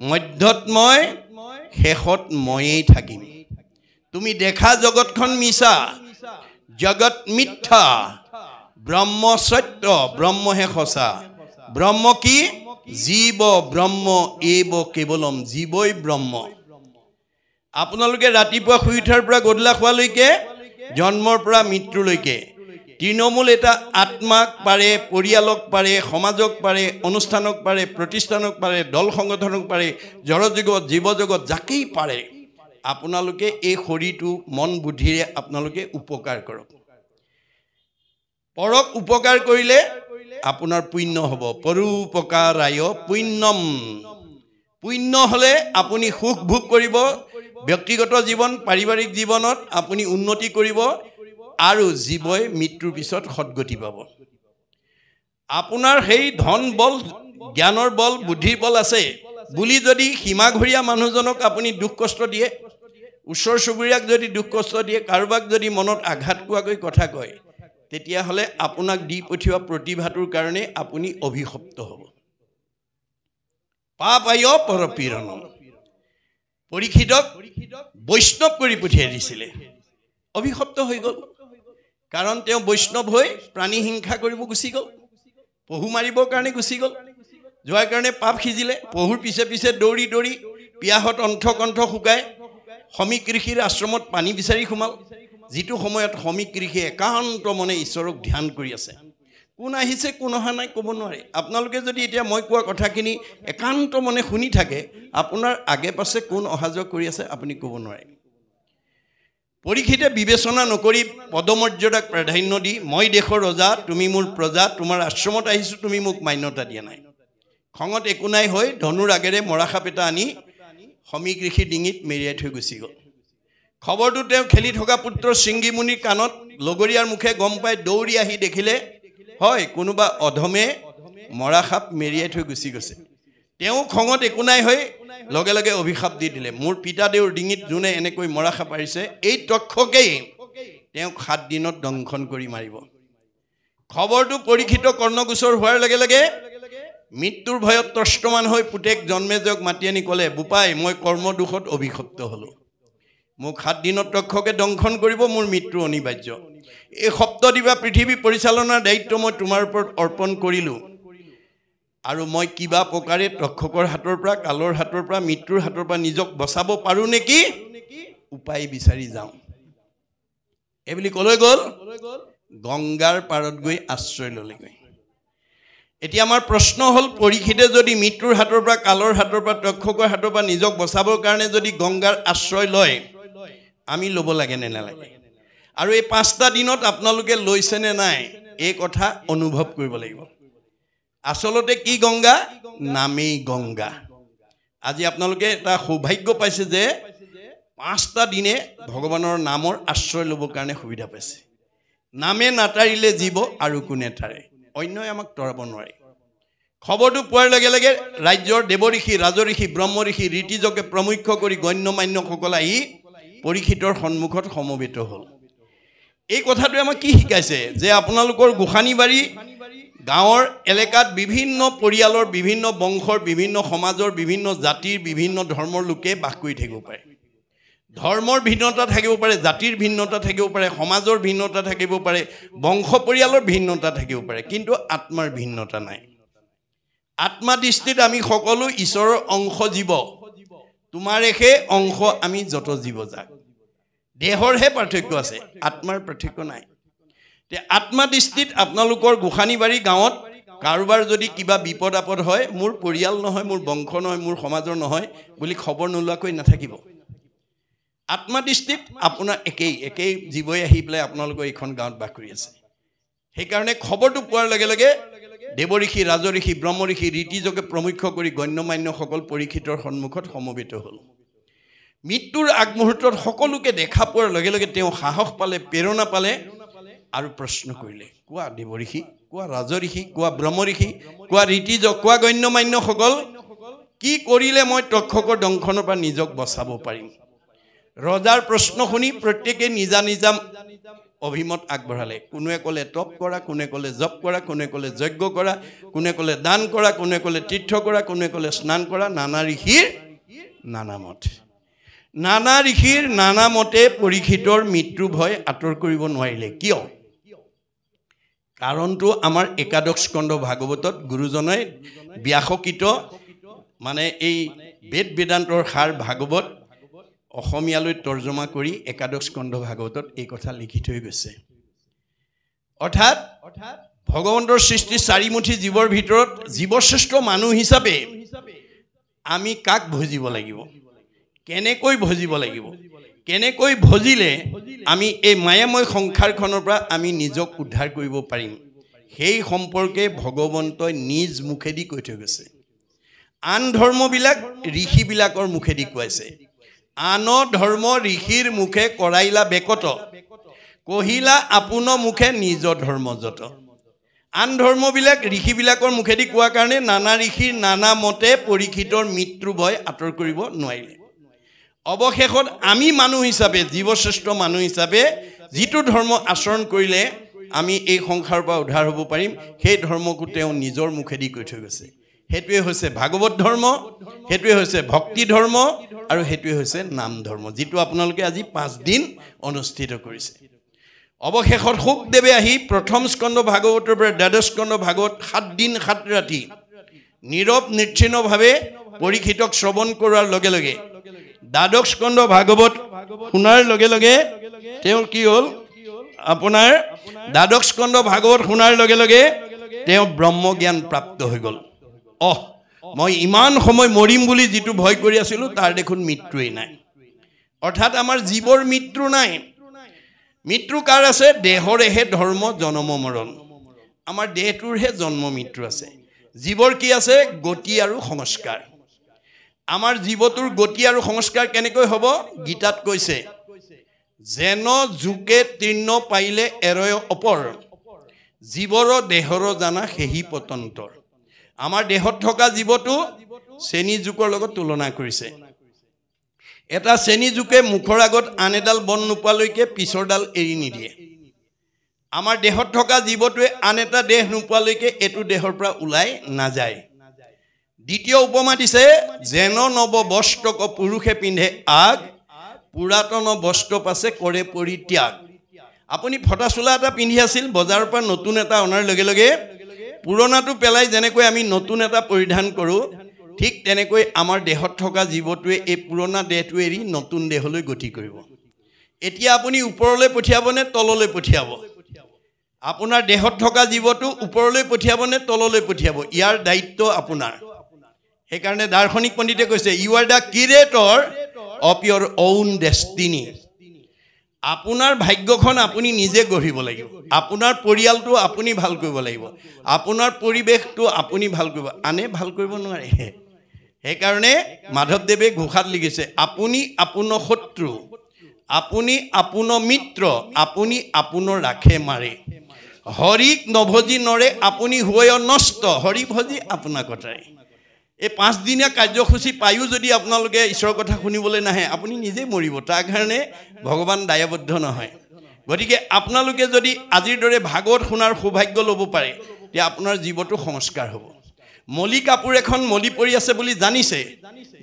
মধ্যত মই শেষত ময়েই থাকিম তুমি দেখা জগতখন মিছা জগত মিথ্যা ব্ৰহ্ম সত্য ব্ৰহ্মহে সঁচা ব্ৰহ্ম কি জীৱ ব্ৰহ্ম এব কেৱলম জীৱই ব্ৰহ্ম আপোনালোকে ৰাতিপুৱা শুই উঠাৰ পৰা গধূলা খোৱালৈকে জন্মৰ পৰা মৃত্যুলৈকে তৃণমূল এটা আত্মাক পাৰে পৰিয়ালক পাৰে সমাজক পাৰে অনুষ্ঠানক পাৰে প্ৰতিষ্ঠানক পাৰে দল সংগঠনক পাৰে জড়জগত জীৱজগত যাকেই পাৰে আপোনালোকে এই শৰীৰটো মন বুদ্ধিৰে আপোনালোকে উপকাৰ কৰক পৰক উপকাৰ কৰিলে আপোনাৰ পুণ্য হ'ব পৰোপকাৰায় পুণ্যম পুণ্য হ'লে আপুনি সুখ ভোগ কৰিব ব্যক্তিগত জীৱন পাৰিবাৰিক জীৱনত আপুনি উন্নতি কৰিব আৰু জীৱই মৃত্যুৰ পিছত সদ্গতি পাব আপোনাৰ সেই ধন বল জ্ঞানৰ বল বুদ্ধিৰ বল আছে বুলি যদি সীমাঘৰীয়া মানুহজনক আপুনি দুখ কষ্ট দিয়ে ওচৰ চুবুৰীয়াক যদি দুখ কষ্ট দিয়ে কাৰোবাক যদি মনত আঘাত কোৱাকৈ কথা কয় তেতিয়াহ'লে আপোনাক দি পঠিওৱা প্ৰতিভাটোৰ কাৰণে আপুনি অভিশপ্ত হ'ব পাপায় পৰপীড়নম পৰীক্ষিতক বৈষ্ণৱ কৰি পঠিয়াই দিছিলে অভিশপ্ত হৈ গ'ল কাৰণ তেওঁ বৈষ্ণৱ হৈ প্ৰাণী হিংসা কৰিব গুচি গ'ল পহু মাৰিবৰ কাৰণে গুচি গ'ল যোৱাৰ কাৰণে পাপ সিজিলে পহুৰ পিছে পিছে দৌৰি দৌৰি পিয়াহত অন্থকণ্ঠ শুকাই সমীক ঋষিৰ আশ্ৰমত পানী বিচাৰি সোমাল যিটো সময়ত সমীক ঋষিয়ে একান্ত মনে ঈশ্বৰক ধ্যান কৰি আছে কোন আহিছে কোন অহা নাই ক'ব নোৱাৰে আপোনালোকে যদি এতিয়া মই কোৱা কথাখিনি একান্ত মনে শুনি থাকে আপোনাৰ আগে পাছে কোন অহা যোৱা কৰি আছে আপুনি ক'ব নোৱাৰে পৰীক্ষিতে বিবেচনা নকৰি পদমৰ্যাদাক প্ৰাধান্য দি মই দেশৰ ৰজা তুমি মোৰ প্ৰজা তোমাৰ আশ্ৰমত আহিছোঁ তুমি মোক মান্যতা দিয়া নাই খঙত একো নাই হৈ ধনুৰ আগেৰে মৰাসাপ এটা আনি সমীক ঋষিৰ ডিঙিত মেৰিয়াই থৈ গুচি গ'ল খবৰটো তেওঁ খেলি থকা পুত্ৰ শৃংগীমুনিৰ কাণত লগৰীয়াৰ মুখে গম পাই দৌৰি আহি দেখিলে হয় কোনোবা অধমে মৰাসাপ মেৰিয়াই থৈ গুচি গৈছে তেওঁ খঙত একো নাই হৈ লগে লগে অভিশাপ দি দিলে মোৰ পিতাদেউৰ ডিঙিত যোনে এনেকৈ মৰাসাপ পাৰিছে এই তক্ষকেই তেওঁক 7 দিনত দংশন কৰি মাৰিব খবৰটো পৰীক্ষিত কৰ্ণগোচৰ হোৱাৰ লগে লগে মৃত্যুৰ ভয়ত ত্ৰস্তমান হৈ পুতেক জন্মেজয়ক মাতি আনি ক'লে বোপাই মই কৰ্মদোষত অভিশপ্ত হ'লোঁ মোক 7 দিনত তক্ষকে দংশন কৰিব মোৰ মৃত্যু অনিবাৰ্য এই সপ্তদিবা পৃথিৱী পৰিচালনাৰ দায়িত্ব মই তোমাৰ ওপৰত অৰ্পণ কৰিলোঁ আৰু মই কিবা প্ৰকাৰে তক্ষকৰ হাতৰ পৰা কালৰ হাতৰ পৰা মৃত্যুৰ হাতৰ পৰা নিজক বচাব পাৰোঁ নেকি উপায় বিচাৰি যাওঁ এইবুলি ক'লৈ গ'ল গংগাৰ পাৰত গৈ আশ্ৰয় ল'লেগৈ এতিয়া আমাৰ প্ৰশ্ন হ'ল পৰীক্ষিতে যদি মৃত্যুৰ হাতৰ পৰা কালৰ হাতৰ পৰা তক্ষকৰ হাতৰ পৰা নিজক বচাবৰ কাৰণে যদি গংগাৰ আশ্ৰয় লয় আমি ল'ব লাগে নে নালাগে আৰু এই 5টা দিনত আপোনালোকে লৈছেনে নাই এই কথা অনুভৱ কৰিব লাগিব আসলতে কি গংগা নামেই গংগা আজি আপোনালোকে এটা সৌভাগ্য পাইছে যে 5টা দিনে ভগৱানৰ নামৰ আশ্ৰয় ল'বৰ কাৰণে সুবিধা পাইছে নামে নাটাৰিলে জীৱ আৰু কোনে তাৰে অন্যই আমাক তৰাব নোৱাৰে খবৰটো পোৱাৰ লগে লগে ৰাজ্যৰ দেৱঋষি ৰাজঋষি ব্ৰহ্মঋষি ঋতিজকে প্ৰমুখ্য কৰি গণ্যমান্যসকল আহি পৰীক্ষিতৰ সন্মুখত সমবেত হ'ল এই কথাটোৱে আমাক কি শিকাইছে যে আপোনালোকৰ গোসানীবাৰী গাঁৱৰ এলেকাত বিভিন্ন পৰিয়ালৰ বিভিন্ন বংশৰ বিভিন্ন সমাজৰ বিভিন্ন জাতিৰ বিভিন্ন ধৰ্মৰ লোকে বাস কৰি থাকিব পাৰে ধৰ্মৰ ভিন্নতা থাকিব পাৰে জাতিৰ ভিন্নতা থাকিব পাৰে সমাজৰ ভিন্নতা থাকিব পাৰে বংশ পৰিয়ালৰ ভিন্নতা থাকিব পাৰে কিন্তু আত্মাৰ ভিন্নতা নাই আত্মা দৃষ্টিত আমি সকলো ঈশ্বৰৰ অংশ জীৱ তোমাৰেহে অংশ আমি যত জীৱ যাক দেহৰহে পাৰ্থক্য আছে আত্মাৰ পাৰ্থক্য নাই তে আত্মা দৃষ্টিত আপোনালোকৰ গোসানীবাৰী গাঁৱত কাৰোবাৰ যদি কিবা বিপদ আপদ হয় মোৰ পৰিয়াল নহয় মোৰ বংশ নহয় মোৰ সমাজৰ নহয় বুলি খবৰ নোলোৱাকৈ নাথাকিব আত্মা দৃষ্টিত আপোনাৰ একেই জীৱই আহি পেলাই আপোনালোকৰ এইখন গাঁৱত বাস কৰি আছে সেইকাৰণে খবৰটো পোৱাৰ লগে লগে দেৱঋষি ৰাজঋষি ব্ৰহ্মঋষি ঋতিজকে প্ৰমুখ্য কৰি গণ্যমান্যসকল পৰীক্ষিতৰ সন্মুখত সমবেত হ'ল মৃত্যুৰ আগমুহূৰ্তত সকলোকে দেখা পোৱাৰ লগে লগে তেওঁ সাহস পালে প্ৰেৰণা পালে আৰু প্ৰশ্ন কৰিলে কোৱা দেৱঋষি কোৱা ৰাজঋষি কোৱা ব্ৰহ্মঋষি কোৱা ঋতিজ কোৱা গণ্যমান্যসকল কি কৰিলে মই তক্ষকৰ দংশনৰ পৰা নিজক বচাব পাৰিম ৰজাৰ প্ৰশ্ন শুনি প্ৰত্যেকে নিজা নিজা অভিমত আগবঢ়ালে কোনে ক'লে তপ কৰা কোনে ক'লে জপ কৰা কোনে ক'লে যজ্ঞ কৰা কোনে ক'লে দান কৰা কোনে ক'লে তীৰ্থ কৰা কোনে ক'লে স্নান কৰা নানা ঋষিৰ নানা মত নানা ঋষিৰ নানা মতে পৰীক্ষিতৰ মৃত্যু ভয় আঁতৰ কৰিব নোৱাৰিলে কিয় কাৰণটো আমাৰ একাদশ স্কন্ধ ভাগৱতত গুৰুজনাই ব্যাসকৃত মানে এই বেদ বেদান্তৰ সাৰ ভাগৱত অসমীয়ালৈ তৰ্জমা কৰি একাদশ স্কন্ধ ভাগৱতত এই কথা লিখি থৈ গৈছে অৰ্থাৎ ভগৱন্তৰ সৃষ্টি চাৰিমুঠি জীৱৰ ভিতৰত জীৱশ্ৰেষ্ঠ মানুহ হিচাপে আমি কাক ভজিব লাগিব কেনেকৈ ভজিব লাগিব কেনেকৈ ভজিলে আমি এই মায়াময় সংসাৰখনৰ পৰা আমি নিজক উদ্ধাৰ কৰিব পাৰিম সেই সম্পৰ্কে ভগৱন্তই নিজ মুখেদি কৈ থৈ গৈছে আন ধৰ্মবিলাক ঋষিবিলাকৰ মুখেদি কৈছে আন ধৰ্ম ঋষিৰ মুখে কৰাইলা বেকত কহিলা আপোন মুখে নিজ ধৰ্ম যত আন ধৰ্মবিলাক ঋষিবিলাকৰ মুখেদি কোৱা কাৰণে নানা ঋষিৰ নানা মতে পৰীক্ষিতৰ মৃত্যু ভয় আঁতৰ কৰিব নোৱাৰিলে অৱশেষত আমি মানুহ হিচাপে জীৱশ্ৰেষ্ঠ মানুহ হিচাপে যিটো ধৰ্ম আচৰণ কৰিলে আমি এই সংসাৰৰ পৰা উদ্ধাৰ হ'ব পাৰিম সেই ধৰ্মকো তেওঁ নিজৰ মুখেদি কৈ থৈ গৈছে হেতুৱে হৈছে ভাগৱত ধৰ্ম হেতুৱে হৈছে ভক্তি ধৰ্ম আৰু হেতুৱে হৈছে নাম ধৰ্ম যেটো আপোনালোকে আজি 5 দিন অনুষ্ঠিত কৰিছে অৱশেষত শুকদেৱে আহি প্ৰথম স্কন্ধ ভাগৱতৰ পৰা দ্বাদশ স্কন্ধ ভাগৱত 7 দিন 7 ৰাতি নীৰৱ নিশ্চিন্তভাৱে পৰীক্ষিতক শ্ৰৱণ কৰাৰ লগে লগে দ্বাদশ স্কন্ধ ভাগৱত শুনাৰ লগে লগে তেওঁ কি হ'ল আপোনাৰ দ্বাদশ স্কন্ধ ভাগৱত শুনাৰ লগে লগে তেওঁ ব্ৰহ্মজ্ঞান প্ৰাপ্ত হৈ গ'ল মই ইমান সময় মৰিম বুলি যেটো ভয় কৰি আছিল তাৰ দেখোন মৃত্যুই নাই অৰ্থাৎ আমাৰ জীৱৰ মৃত্যু নাই মৃত্যু কাৰ আছে দেহৰেহে ধৰ্ম জন্ম মৰণ আমাৰ দেহটোৰহে জন্ম মৃত্যু আছে জীৱৰ কি আছে গতি আৰু সংস্কাৰ আমাৰ জীৱটোৰ গতি আৰু সংস্কাৰ কেনেকৈ হ'ব গীতাত কৈছে যেন জুকে তীৰ্ণ পাইলে এৰয় অপৰ জীৱৰ দেহৰ জানা সেহি পতন্তৰ আমাৰ দেহত থকা জীৱটো চেনি জুকৰ লগত তুলনা কৰিছে এটা চেনি জুকে মুখৰ আগত আন এডাল বন নোপোৱালৈকে পিছৰডাল এৰি নিদিয়ে আমাৰ দেহত থকা জীৱটোৱে আন এটা দেহ নোপোৱালৈকে এটো দেহৰ পৰা ওলাই নাযায় দ্বিতীয় উপমা দিছে যেন নব বস্ত্ৰক পুৰুষে পিন্ধে আগ পুৰাতন বস্ত্ৰ পাছে কৰে পৰিত্যাগ আপুনি ফটা চোলা এটা পিন্ধি আছিল বজাৰৰ পৰা নতুন এটা অনাৰ লগে লগে পুৰণাটো পেলাই যেনেকৈ আমি নতুন এটা পৰিধান কৰোঁ ঠিক তেনেকৈ আমাৰ দেহত থকা জীৱটোৱে এই পুৰণা দেহটো এৰি নতুন দেহলৈ গতি কৰিব এতিয়া আপুনি ওপৰলৈ পঠিয়াব নে তললৈ পঠিয়াব আপোনাৰ দেহত থকা জীৱটো ওপৰলৈ পঠিয়াব নে তললৈ পঠিয়াব ইয়াৰ দায়িত্ব আপোনাৰ সেইকাৰণে দাৰ্শনিক পণ্ডিতে কৈছে you are the curator of your own destiny আপোনাৰ ভাগ্যখন আপুনি নিজে গঢ়িব লাগিব আপোনাৰ পৰিয়ালটো আপুনি ভাল কৰিব লাগিব আপোনাৰ পৰিৱেশটো আপুনি ভাল কৰিব আনে ভাল কৰিব নোৱাৰে সেইকাৰণে মাধৱদেৱে ঘোষাত লিখিছে আপুনি আপোনাৰ শত্ৰু আপুনি আপোনাৰ মিত্ৰ আপুনি আপোনাৰ ৰাখে মাৰে হৰিক নভজি নৰে আপুনি হৈ নষ্ট হৰি ভজি আপোনাৰ কথাই এই 5 দিনীয়া কাৰ্যসূচী পায়ো যদি আপোনালোকে ঈশ্বৰৰ কথা শুনিবলৈ নাহে আপুনি নিজে মৰিব তাৰ কাৰণে ভগৱান দায়বদ্ধ নহয় গতিকে আপোনালোকে যদি আজিৰ দৰে ভাগৱত শুনাৰ সৌভাগ্য ল'ব পাৰে তেতিয়া আপোনাৰ জীৱটো সংস্কাৰ হ'ব মলি কাপোৰ এখন মলি পৰি আছে বুলি জানিছে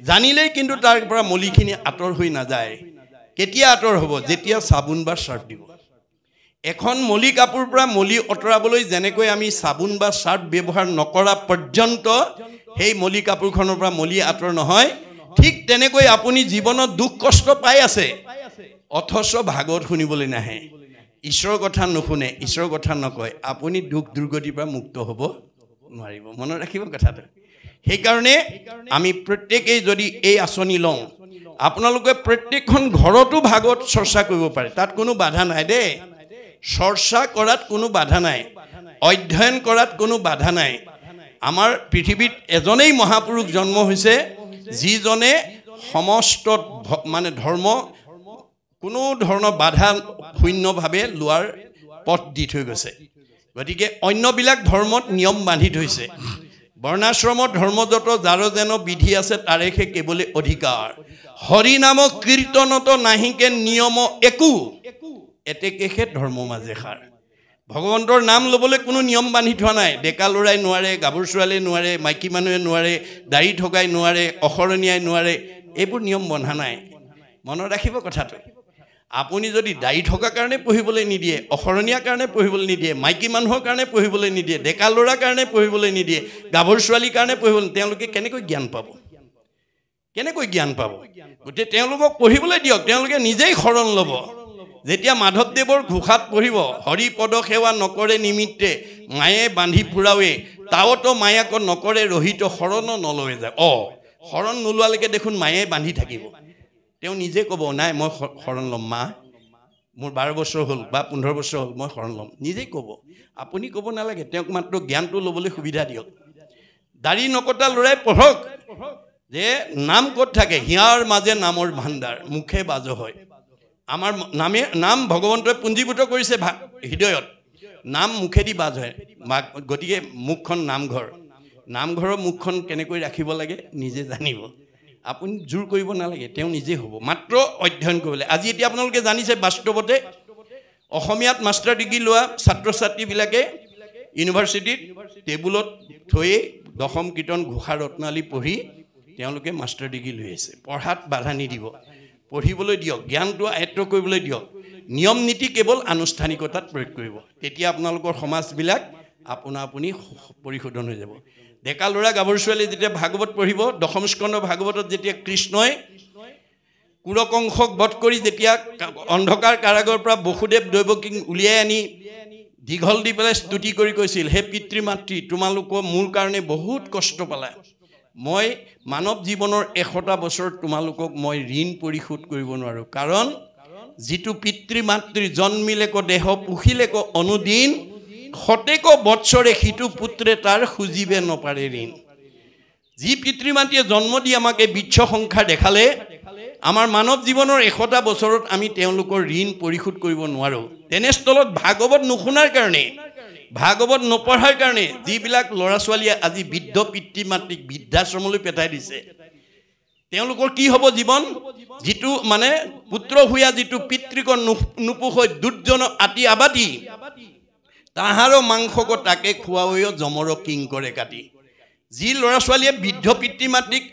জানিলেই কিন্তু তাৰ পৰা মলিখিনি আঁতৰ হৈ নাযায় কেতিয়া আঁতৰ হ'ব যেতিয়া চাবোন বা চাৰ্ফ দিব এখন মলি কাপোৰ পৰা মলি অতৰাবলৈ যেনেকৈ আমি চাবোন বা চাৰ্ফ ব্যৱহাৰ নকৰা পৰ্যন্ত সেই মলি কাপোৰখনৰ পৰা মলি আঁতৰ নহয় ঠিক তেনেকৈ আপুনি জীৱনত দুখ কষ্ট পাই আছে অথচ ভাগৱত শুনিবলৈ নাহে ঈশ্বৰৰ কথা নুশুনে ঈশ্বৰৰ কথা নকয় আপুনি দুখ দুৰ্গতিৰ পৰা মুক্ত হ'ব নোৱাৰিব মনত ৰাখিব কথাটো সেইকাৰণে আমি প্ৰত্যেকেই যদি এই আঁচনি লওঁ আপোনালোকে প্ৰত্যেকখন ঘৰতো ভাগৱত চৰ্চা কৰিব পাৰে তাত কোনো বাধা নাই দেই চৰ্চা কৰাত কোনো বাধা নাই অধ্যয়ন কৰাত কোনো বাধা নাই আমাৰ পৃথিৱীত এজনেই মহাপুৰুষ জন্ম হৈছে যিজনে সমস্ত মানে ধৰ্ম কোনো ধৰণৰ বাধা শূন্যভাৱে লোৱাৰ পথ দি থৈ গৈছে গতিকে অন্যবিলাক ধৰ্মত নিয়ম বান্ধি থৈছে বৰ্ণাশ্ৰম ধৰ্মযত যাৰ যেন বিধি আছে তাৰেহে কেৱলে অধিকাৰ হৰি নাম কীৰ্তনত নাহিকে নিয়ম একো এতেকেহে ধৰ্ম মাজে সাৰ ভগৱন্তৰ নাম ল'বলৈ কোনো নিয়ম বান্ধি থোৱা নাই ডেকা ল'ৰাই নোৱাৰে গাভৰু ছোৱালীয়ে নোৱাৰে মাইকী মানুহে নোৱাৰে দাড়ি থকাই নোৱাৰে অসৰণীয়াই নোৱাৰে এইবোৰ নিয়ম বন্ধা নাই মনত ৰাখিব কথাটো আপুনি যদি দাড়ি থকা কাৰণে পঢ়িবলৈ নিদিয়ে অসৰণীয়াৰ কাৰণে পঢ়িবলৈ নিদিয়ে মাইকী মানুহৰ কাৰণে পঢ়িবলৈ নিদিয়ে ডেকা ল'ৰাৰ কাৰণে পঢ়িবলৈ নিদিয়ে গাভৰু ছোৱালীৰ কাৰণে পঢ়িবলৈ তেওঁলোকে কেনেকৈ জ্ঞান পাব গতিকে তেওঁলোকক পঢ়িবলৈ দিয়ক তেওঁলোকে নিজেই শৰণ ল'ব যেতিয়া মাধৱদেৱৰ ঘোষাত পঢ়িব হৰি পদ সেৱা নকৰে নিমিত্তে মায়ে বান্ধি ফুৰাৱে তাওতো মায়াক নকৰে ৰহিত শৰণ নলৱে যায় শৰণ নোলোৱালৈকে দেখোন মায়ে বান্ধি থাকিব তেওঁ নিজে ক'ব নাই মই শৰণ ল'ম মা মোৰ 12 বছৰ হ'ল বা 15 বছৰ হ'ল মই শৰণ ল'ম নিজেই ক'ব আপুনি ক'ব নালাগে তেওঁক মাত্ৰ জ্ঞানটো ল'বলৈ সুবিধা দিয়ক দাড়ি নকটা ল'ৰাই পঢ়ক যে নাম ক'ত থাকে হিয়াৰ মাজে নামৰ ভাণ্ডাৰ মুখে বাজ হয় আমাৰ নাম ভগৱন্তই পুঞ্জীভূত কৰিছে হৃদয়ত নাম মুখেদি বাজ হয় গতিকে মুখখন নামঘৰৰ মুখখন কেনেকৈ ৰাখিব লাগে নিজে জানিব আপুনি জোৰ কৰিব নালাগে তেওঁ নিজে হ'ব মাত্ৰ অধ্যয়ন কৰিবলৈ আজি এতিয়া আপোনালোকে জানিছে বাস্তৱতে অসমীয়াত মাষ্টাৰ ডিগ্ৰী লোৱা ছাত্ৰ ছাত্ৰীবিলাকে ইউনিভাৰ্চিটিত টেবুলত থৈ দশম কীৰ্তন ঘোষা ৰত্নাৱলী পঢ়ি তেওঁলোকে মাষ্টাৰ ডিগ্ৰী লৈ আছে পঢ়াত বাধা নিদিব পঢ়িবলৈ দিয়ক জ্ঞানটো আয়ত্ব কৰিবলৈ দিয়ক নিয়ম নীতি কেৱল আনুষ্ঠানিকতাত প্ৰয়োগ কৰিব তেতিয়া আপোনালোকৰ সমাজবিলাক আপুনি পৰিশোধন হৈ যাব ডেকা ল'ৰা গাভৰু ছোৱালী যেতিয়া ভাগৱত পঢ়িব দশম স্কন্ধ ভাগৱতত যেতিয়া কৃষ্ণই কুৰকংশক বধ কৰি যেতিয়া অন্ধকাৰ কাৰাগাৰৰ পৰা বসুদেৱ দৈৱকীক উলিয়াই আনি দীঘল দি পেলাই স্তুতি কৰি কৈছিল হে পিতৃ মাতৃ তোমালোকৰ মোৰ কাৰণে বহুত কষ্ট পালা মই মানৱ জীৱনৰ 100টা বছৰ তোমালোকক মই ঋণ পৰিশোধ কৰিব নোৱাৰোঁ কাৰণ যিটো পিতৃ মাতৃ জন্মিলেক দেহ পুহিলেক অনুদিন শতেক বৎসৰে সিটো পুত্ৰে তাৰ খুজিবে নপাৰে ঋণ যি পিতৃ মাতৃয়ে জন্ম দি আমাকে বিচ্ছ সংখ্যাৰ দেখালে আমাৰ মানৱ জীৱনৰ 100টা বছৰত আমি তেওঁলোকৰ ঋণ পৰিশোধ কৰিব নোৱাৰোঁ তেনেস্থলত ভাগৱত নুশুনাৰ কাৰণে ভাগৱত নপঢ়াৰ কাৰণে যিবিলাক ল'ৰা ছোৱালীয়ে আজি বৃদ্ধ পিতৃ মাতৃক বৃদ্ধাশ্ৰমলৈ পেঠাই দিছে তেওঁলোকৰ কি হ'ব জীৱন যিটো মানে পুত্ৰ হোৱা যিটো পিতৃক নুপুষৈ দুৰ্জন আতি আবাতি তাহাৰো মাংসক তাকে খুৱাও জমৰ কিং কৰে কাটি যি ল'ৰা ছোৱালীয়ে বৃদ্ধ পিতৃ মাতৃক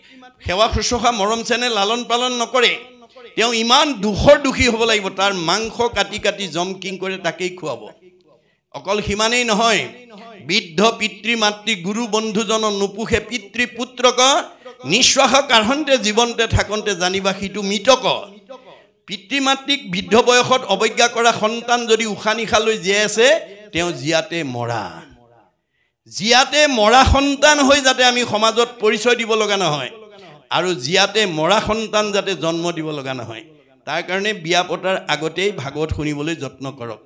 সেৱা শুশ্ৰূষা মৰম চেনেহ লালন পালন নকৰে তেওঁ ইমান দুখী হ'ব লাগিব তাৰ মাংস কাটি কাটি জম কিং কৰে তাকেই খুৱাব অকল সিমানেই নহয় বৃদ্ধ পিতৃ মাতৃ গুৰু বন্ধুজন নুপুষে পিতৃ পুত্ৰক নিশ্বাস কাঢ়ন্তে জীৱন্তে থাকন্তে জানিবা সিটো মৃতক পিতৃ মাতৃক বৃদ্ধ বয়সত অৱজ্ঞা কৰা সন্তান যদি উশাহ নিশালৈ জীয়াই আছে তেওঁ জীয়াতে মৰা সন্তান হৈ যাতে আমি সমাজত পৰিচয় দিব লগা নহয় আৰু জীয়াতে মৰা সন্তান যাতে জন্ম দিব লগা নহয় তাৰ কাৰণে বিয়া পতাৰ আগতেই ভাগৱত শুনিবলৈ যত্ন কৰক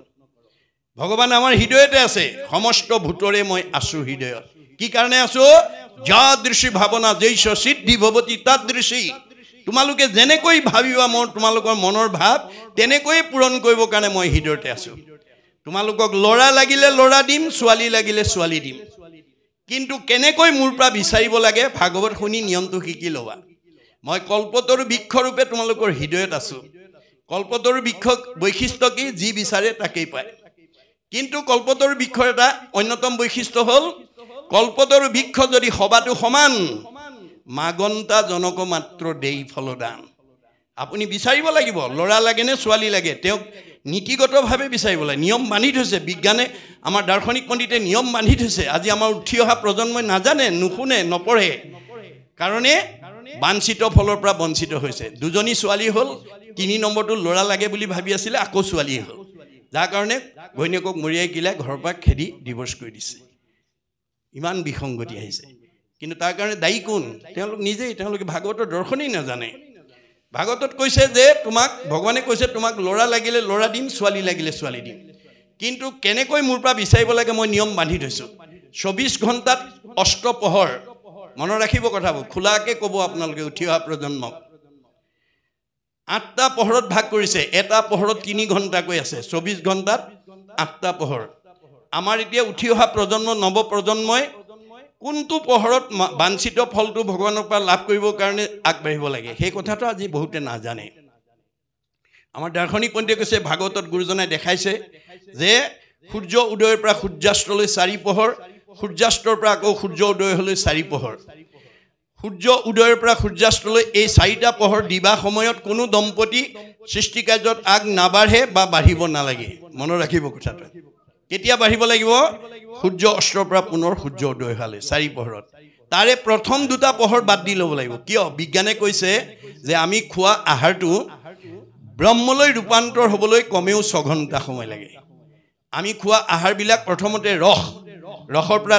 ভগৱান আমাৰ হৃদয়তে আছে সমস্ত ভূতৰে মই আছো হৃদয়ত কি কাৰণে আছো যাদৃশী ভাৱনা জৈশ সিদ্ধি ভৱতি তাদৃশী তোমালোকে যেনেকৈ ভাবিবা মই তোমালোকৰ মনৰ ভাৱ তেনেকৈ পূৰণ কৰিবৰ কাৰণে মই হৃদয়তে আছো তোমালোকক ল'ৰা লাগিলে ল'ৰা দিম ছোৱালী লাগিলে ছোৱালী দিম কিন্তু কেনেকৈ মোৰ পৰা বিচাৰিব লাগে ভাগৱত শুনি নিয়মটো শিকি ল'বা মই কল্পতৰু বৃক্ষৰূপে তোমালোকৰ হৃদয়ত আছো কল্পতৰু বৃক্ষ বৈশিষ্ট্য কি যি বিচাৰে তাকেই পায় কিন্তু কল্পতৰু বৃক্ষৰ এটা অন্যতম বৈশিষ্ট্য হ'ল কল্পতৰু বৃক্ষ যদি সবাটো সমান মাগন্তা জনক মাত্ৰ দেই ফলদান আপুনি বিচাৰিব লাগিব ল'ৰা লাগে নে ছোৱালী লাগে তেওঁক নীতিগতভাৱে বিচাৰিব লাগে নিয়ম বান্ধি থৈছে বিজ্ঞানে আমাৰ দাৰ্শনিক পণ্ডিতে নিয়ম বান্ধি থৈছে আজি আমাৰ উঠি অহা প্ৰজন্মই নাজানে নুশুনে নপঢ়ে কাৰণে বাঞ্ছিত ফলৰ পৰা বঞ্চিত হৈছে দুজনী ছোৱালী হ'ল 3 নম্বৰটো ল'ৰা লাগে বুলি ভাবি আছিলে আকৌ ছোৱালী হ'ল যাৰ কাৰণে ঘৈণীয়েকক মৰিয়াই কিলাই ঘৰৰ পৰা খেদি ডিভোৰ্চ কৰি দিছে ইমান বিসংগতি আহিছে কিন্তু তাৰ কাৰণে দায়ী কোন তেওঁলোকে ভাগৱতৰ দৰ্শনেই নাজানে ভাগৱতত কৈছে যে তোমাক ভগৱানে কৈছে তোমাক ল'ৰা লাগিলে ল'ৰা দিম ছোৱালী লাগিলে ছোৱালী দিম কিন্তু কেনেকৈ মোৰ পৰা বিচাৰিব লাগে মই নিয়ম বান্ধি থৈছোঁ 24 ঘণ্টাত অষ্টপহৰ মনত ৰাখিব কথাবোৰ খোলাকৈ ক'ব আপোনালোকে উঠি অহা প্ৰজন্মক 8টা পহৰত ভাগ কৰিছে এটা পহৰত 3 ঘণ্টাকৈ আছে 24 ঘণ্টাত 8টা পহৰ আমাৰ এতিয়া উঠি অহা প্ৰজন্ম নৱ প্ৰজন্মই কোনটো পোহৰত বাঞ্ছিত ফলটো ভগৱানৰ পৰা লাভ কৰিবৰ কাৰণে আগবাঢ়িব লাগে সেই কথাটো আজি বহুতে নাজানে আমাৰ দাৰ্শনিক পণ্ডিতে কৈছে ভাগৱতত গুৰুজনাই দেখাইছে যে সূৰ্য উদয়ৰ পৰা সূৰ্যাস্তলৈ 4 পোহৰ সূৰ্যাস্তৰ পৰা আকৌ সূৰ্য উদয় হ'লৈ 4 পোহৰ সূৰ্য উদয়ৰ পৰা সূৰ্যাস্তলৈ এই 4টা পোহৰ দিবা সময়ত কোনো দম্পতি সৃষ্টি কাৰ্যত আগ নাবাঢ়ে বা বাঢ়িব নালাগে মনত ৰাখিব কথাটো কেতিয়া বাঢ়িব লাগিব সূৰ্য অস্তৰ পৰা পুনৰ সূৰ্য উদয় হ'লে 4 পোহৰত তাৰে প্ৰথম দুটা পোহৰ বাদ দি ল'ব লাগিব কিয় বিজ্ঞানে কৈছে যে আমি খোৱা আহাৰটো ব্ৰহ্মলৈ ৰূপান্তৰ হ'বলৈ কমেও 6 ঘণ্টা সময় লাগে আমি খোৱা আহাৰবিলাক প্ৰথমতে ৰসৰ পৰা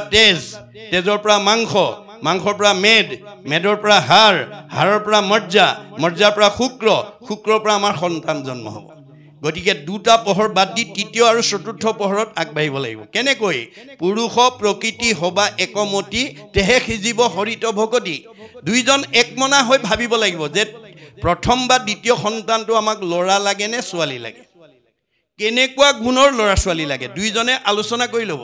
তেজৰ পৰা মাংসৰ পৰা মেদৰ পৰা হাড়ৰ পৰা মজ্জাৰ পৰা শুক্ৰৰ পৰা আমাৰ সন্তান জন্ম হ'ব গতিকে দুটা পোহৰ বাদ দি তৃতীয় আৰু চতুৰ্থ পোহৰত আগবাঢ়িব লাগিব কেনেকৈ পুৰুষ প্ৰকৃতি হবা একমতি তেহে সিজিব হৰিত ভকতি দুইজন একমনা হৈ ভাবিব লাগিব যে প্ৰথম বা দ্বিতীয় সন্তানটো আমাক ল'ৰা লাগে নে ছোৱালী লাগে কেনেকুৱা গুণৰ ল'ৰা ছোৱালী লাগে দুইজনে আলোচনা কৰি ল'ব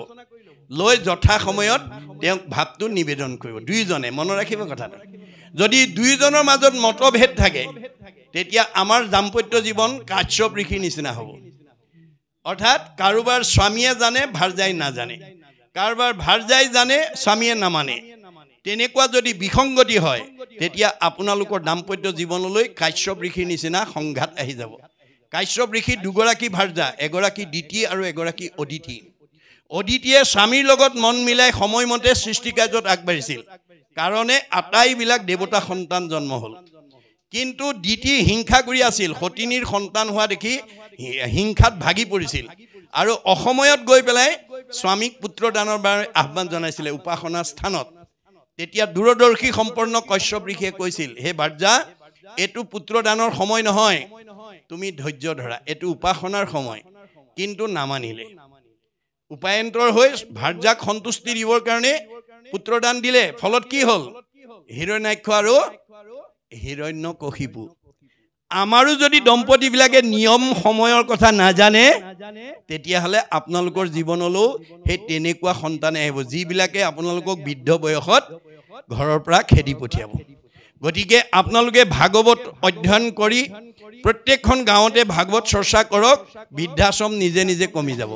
লৈ যথা সময়ত তেওঁক ভাৱটো নিবেদন কৰিব দুইজনে মনত ৰাখিব কথাটো যদি দুইজনৰ মাজত মতভেদ থাকে তেতিয়া আমাৰ দাম্পত্য জীৱন কাশ্যপ ঋষিৰ নিচিনা হ'ব অৰ্থাৎ কাৰোবাৰ স্বামীয়ে জানে ভাৰ্যাই নাজানে কাৰোবাৰ ভাৰ্যাই জানে স্বামীয়ে নামানে তেনেকুৱা যদি বিসংগতি হয় তেতিয়া আপোনালোকৰ দাম্পত্য জীৱনলৈ কাশ্যপ ঋষিৰ নিচিনা সংঘাত আহি যাব কাশ্যপ ঋষি দুগৰাকী ভাৰ্যা এগৰাকী দিতি আৰু এগৰাকী অদিতি অদিতিয়ে স্বামীৰ লগত মন মিলাই সময়মতে সৃষ্টি কাৰ্যত আগবাঢ়িছিল কাৰণে আটাইবিলাক দেৱতা সন্তান জন্ম হ'ল কিন্তু দিতি হিংসা কৰি আছিল সতিনীৰ সন্তান হোৱা দেখি হিংসাত ভাগি পৰিছিল আৰু অসময়ত গৈ পেলাই স্বামীক পুত্ৰদানৰ বাবে আহ্বান জনাইছিল উপাসনা স্থানত তেতিয়া দূৰদৰ্শী সম্পন্ন কাশ্যপ ঋষিয়ে কৈছিল হে ভাৰ্যা এটো পুত্ৰদানৰ সময় নহয় তুমি ধৈৰ্য ধৰা এটো উপাসনাৰ সময় কিন্তু নামানিলে উপায়ন্তৰ হৈ ভাৰ্যাক সন্তুষ্টি দিবৰ কাৰণে পুত্ৰদান দিলে ফলত কি হ'ল হিৰণ্যাক্ষ আৰু হিৰণ্যকশিপু আমাৰো যদি দম্পতিবিলাকে নিয়ম সময়ৰ কথা নাজানে তেতিয়াহ'লে আপোনালোকৰ জীৱনলৈও সেই তেনেকুৱা সন্তানে আহিব যিবিলাকে আপোনালোকক বৃদ্ধ বয়সত ঘৰৰ পৰা খেদি পঠিয়াব গতিকে আপোনালোকে ভাগৱত অধ্যয়ন কৰি প্ৰত্যেকখন গাঁৱতে ভাগৱত চৰ্চা কৰক বৃদ্ধাশ্ৰম নিজে নিজে কমি যাব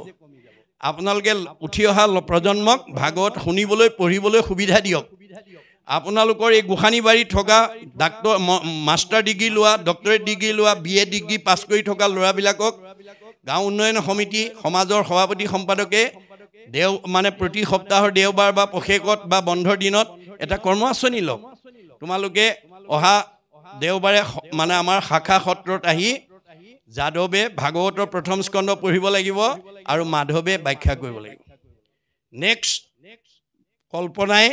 আপোনালোকে উঠি অহা প্ৰজন্মক ভাগৱত শুনিবলৈ পঢ়িবলৈ সুবিধা দিয়ক আপোনালোকৰ এই গোসানীবাৰীত থকা মাষ্টাৰ ডিগ্ৰী লোৱা ডক্টৰেট ডিগ্ৰী লোৱা BA ডিগ্ৰী পাছ কৰি থকা ল'ৰাবিলাকক গাঁও উন্নয়ন সমিতি সমাজৰ সভাপতি সম্পাদকে প্ৰতি সপ্তাহৰ দেওবাৰ বা পষেকত বা বন্ধৰ দিনত এটা কৰ্ম আঁচনি লওক তোমালোকে অহা দেওবাৰে আমাৰ শাখা সত্ৰত আহি যাদৱে ভাগৱতৰ প্ৰথম স্কন্ধ পঢ়িব লাগিব আৰু মাধৱে ব্যাখ্যা কৰিব লাগিব নেক্সট কল্পনাই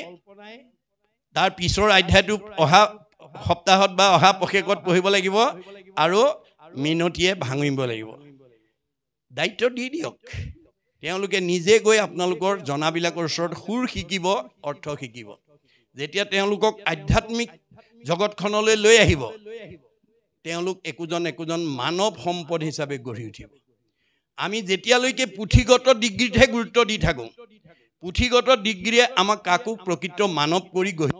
তাৰ পিছৰ অধ্যায়টো অহা সপ্তাহত বা অহা পষেকত পঢ়িব লাগিব আৰু মিনতিয়ে ভাঙিব লাগিব দায়িত্ব দি দিয়ক তেওঁলোকে নিজে গৈ আপোনালোকৰ জনাবিলাকৰ ওচৰত সুৰ শিকিব অৰ্থ শিকিব যেতিয়া তেওঁলোকক আধ্যাত্মিক জগতখনলৈ লৈ আহিব তেওঁলোক একোজন মানৱ সম্পদ হিচাপে গঢ়ি উঠিব আমি যেতিয়ালৈকে পুথিগত ডিগ্ৰীতহে গুৰুত্ব দি থাকোঁ পুথিগত ডিগ্ৰীয়ে আমাক কাকো প্ৰকৃত মানৱ কৰি গঢ়ি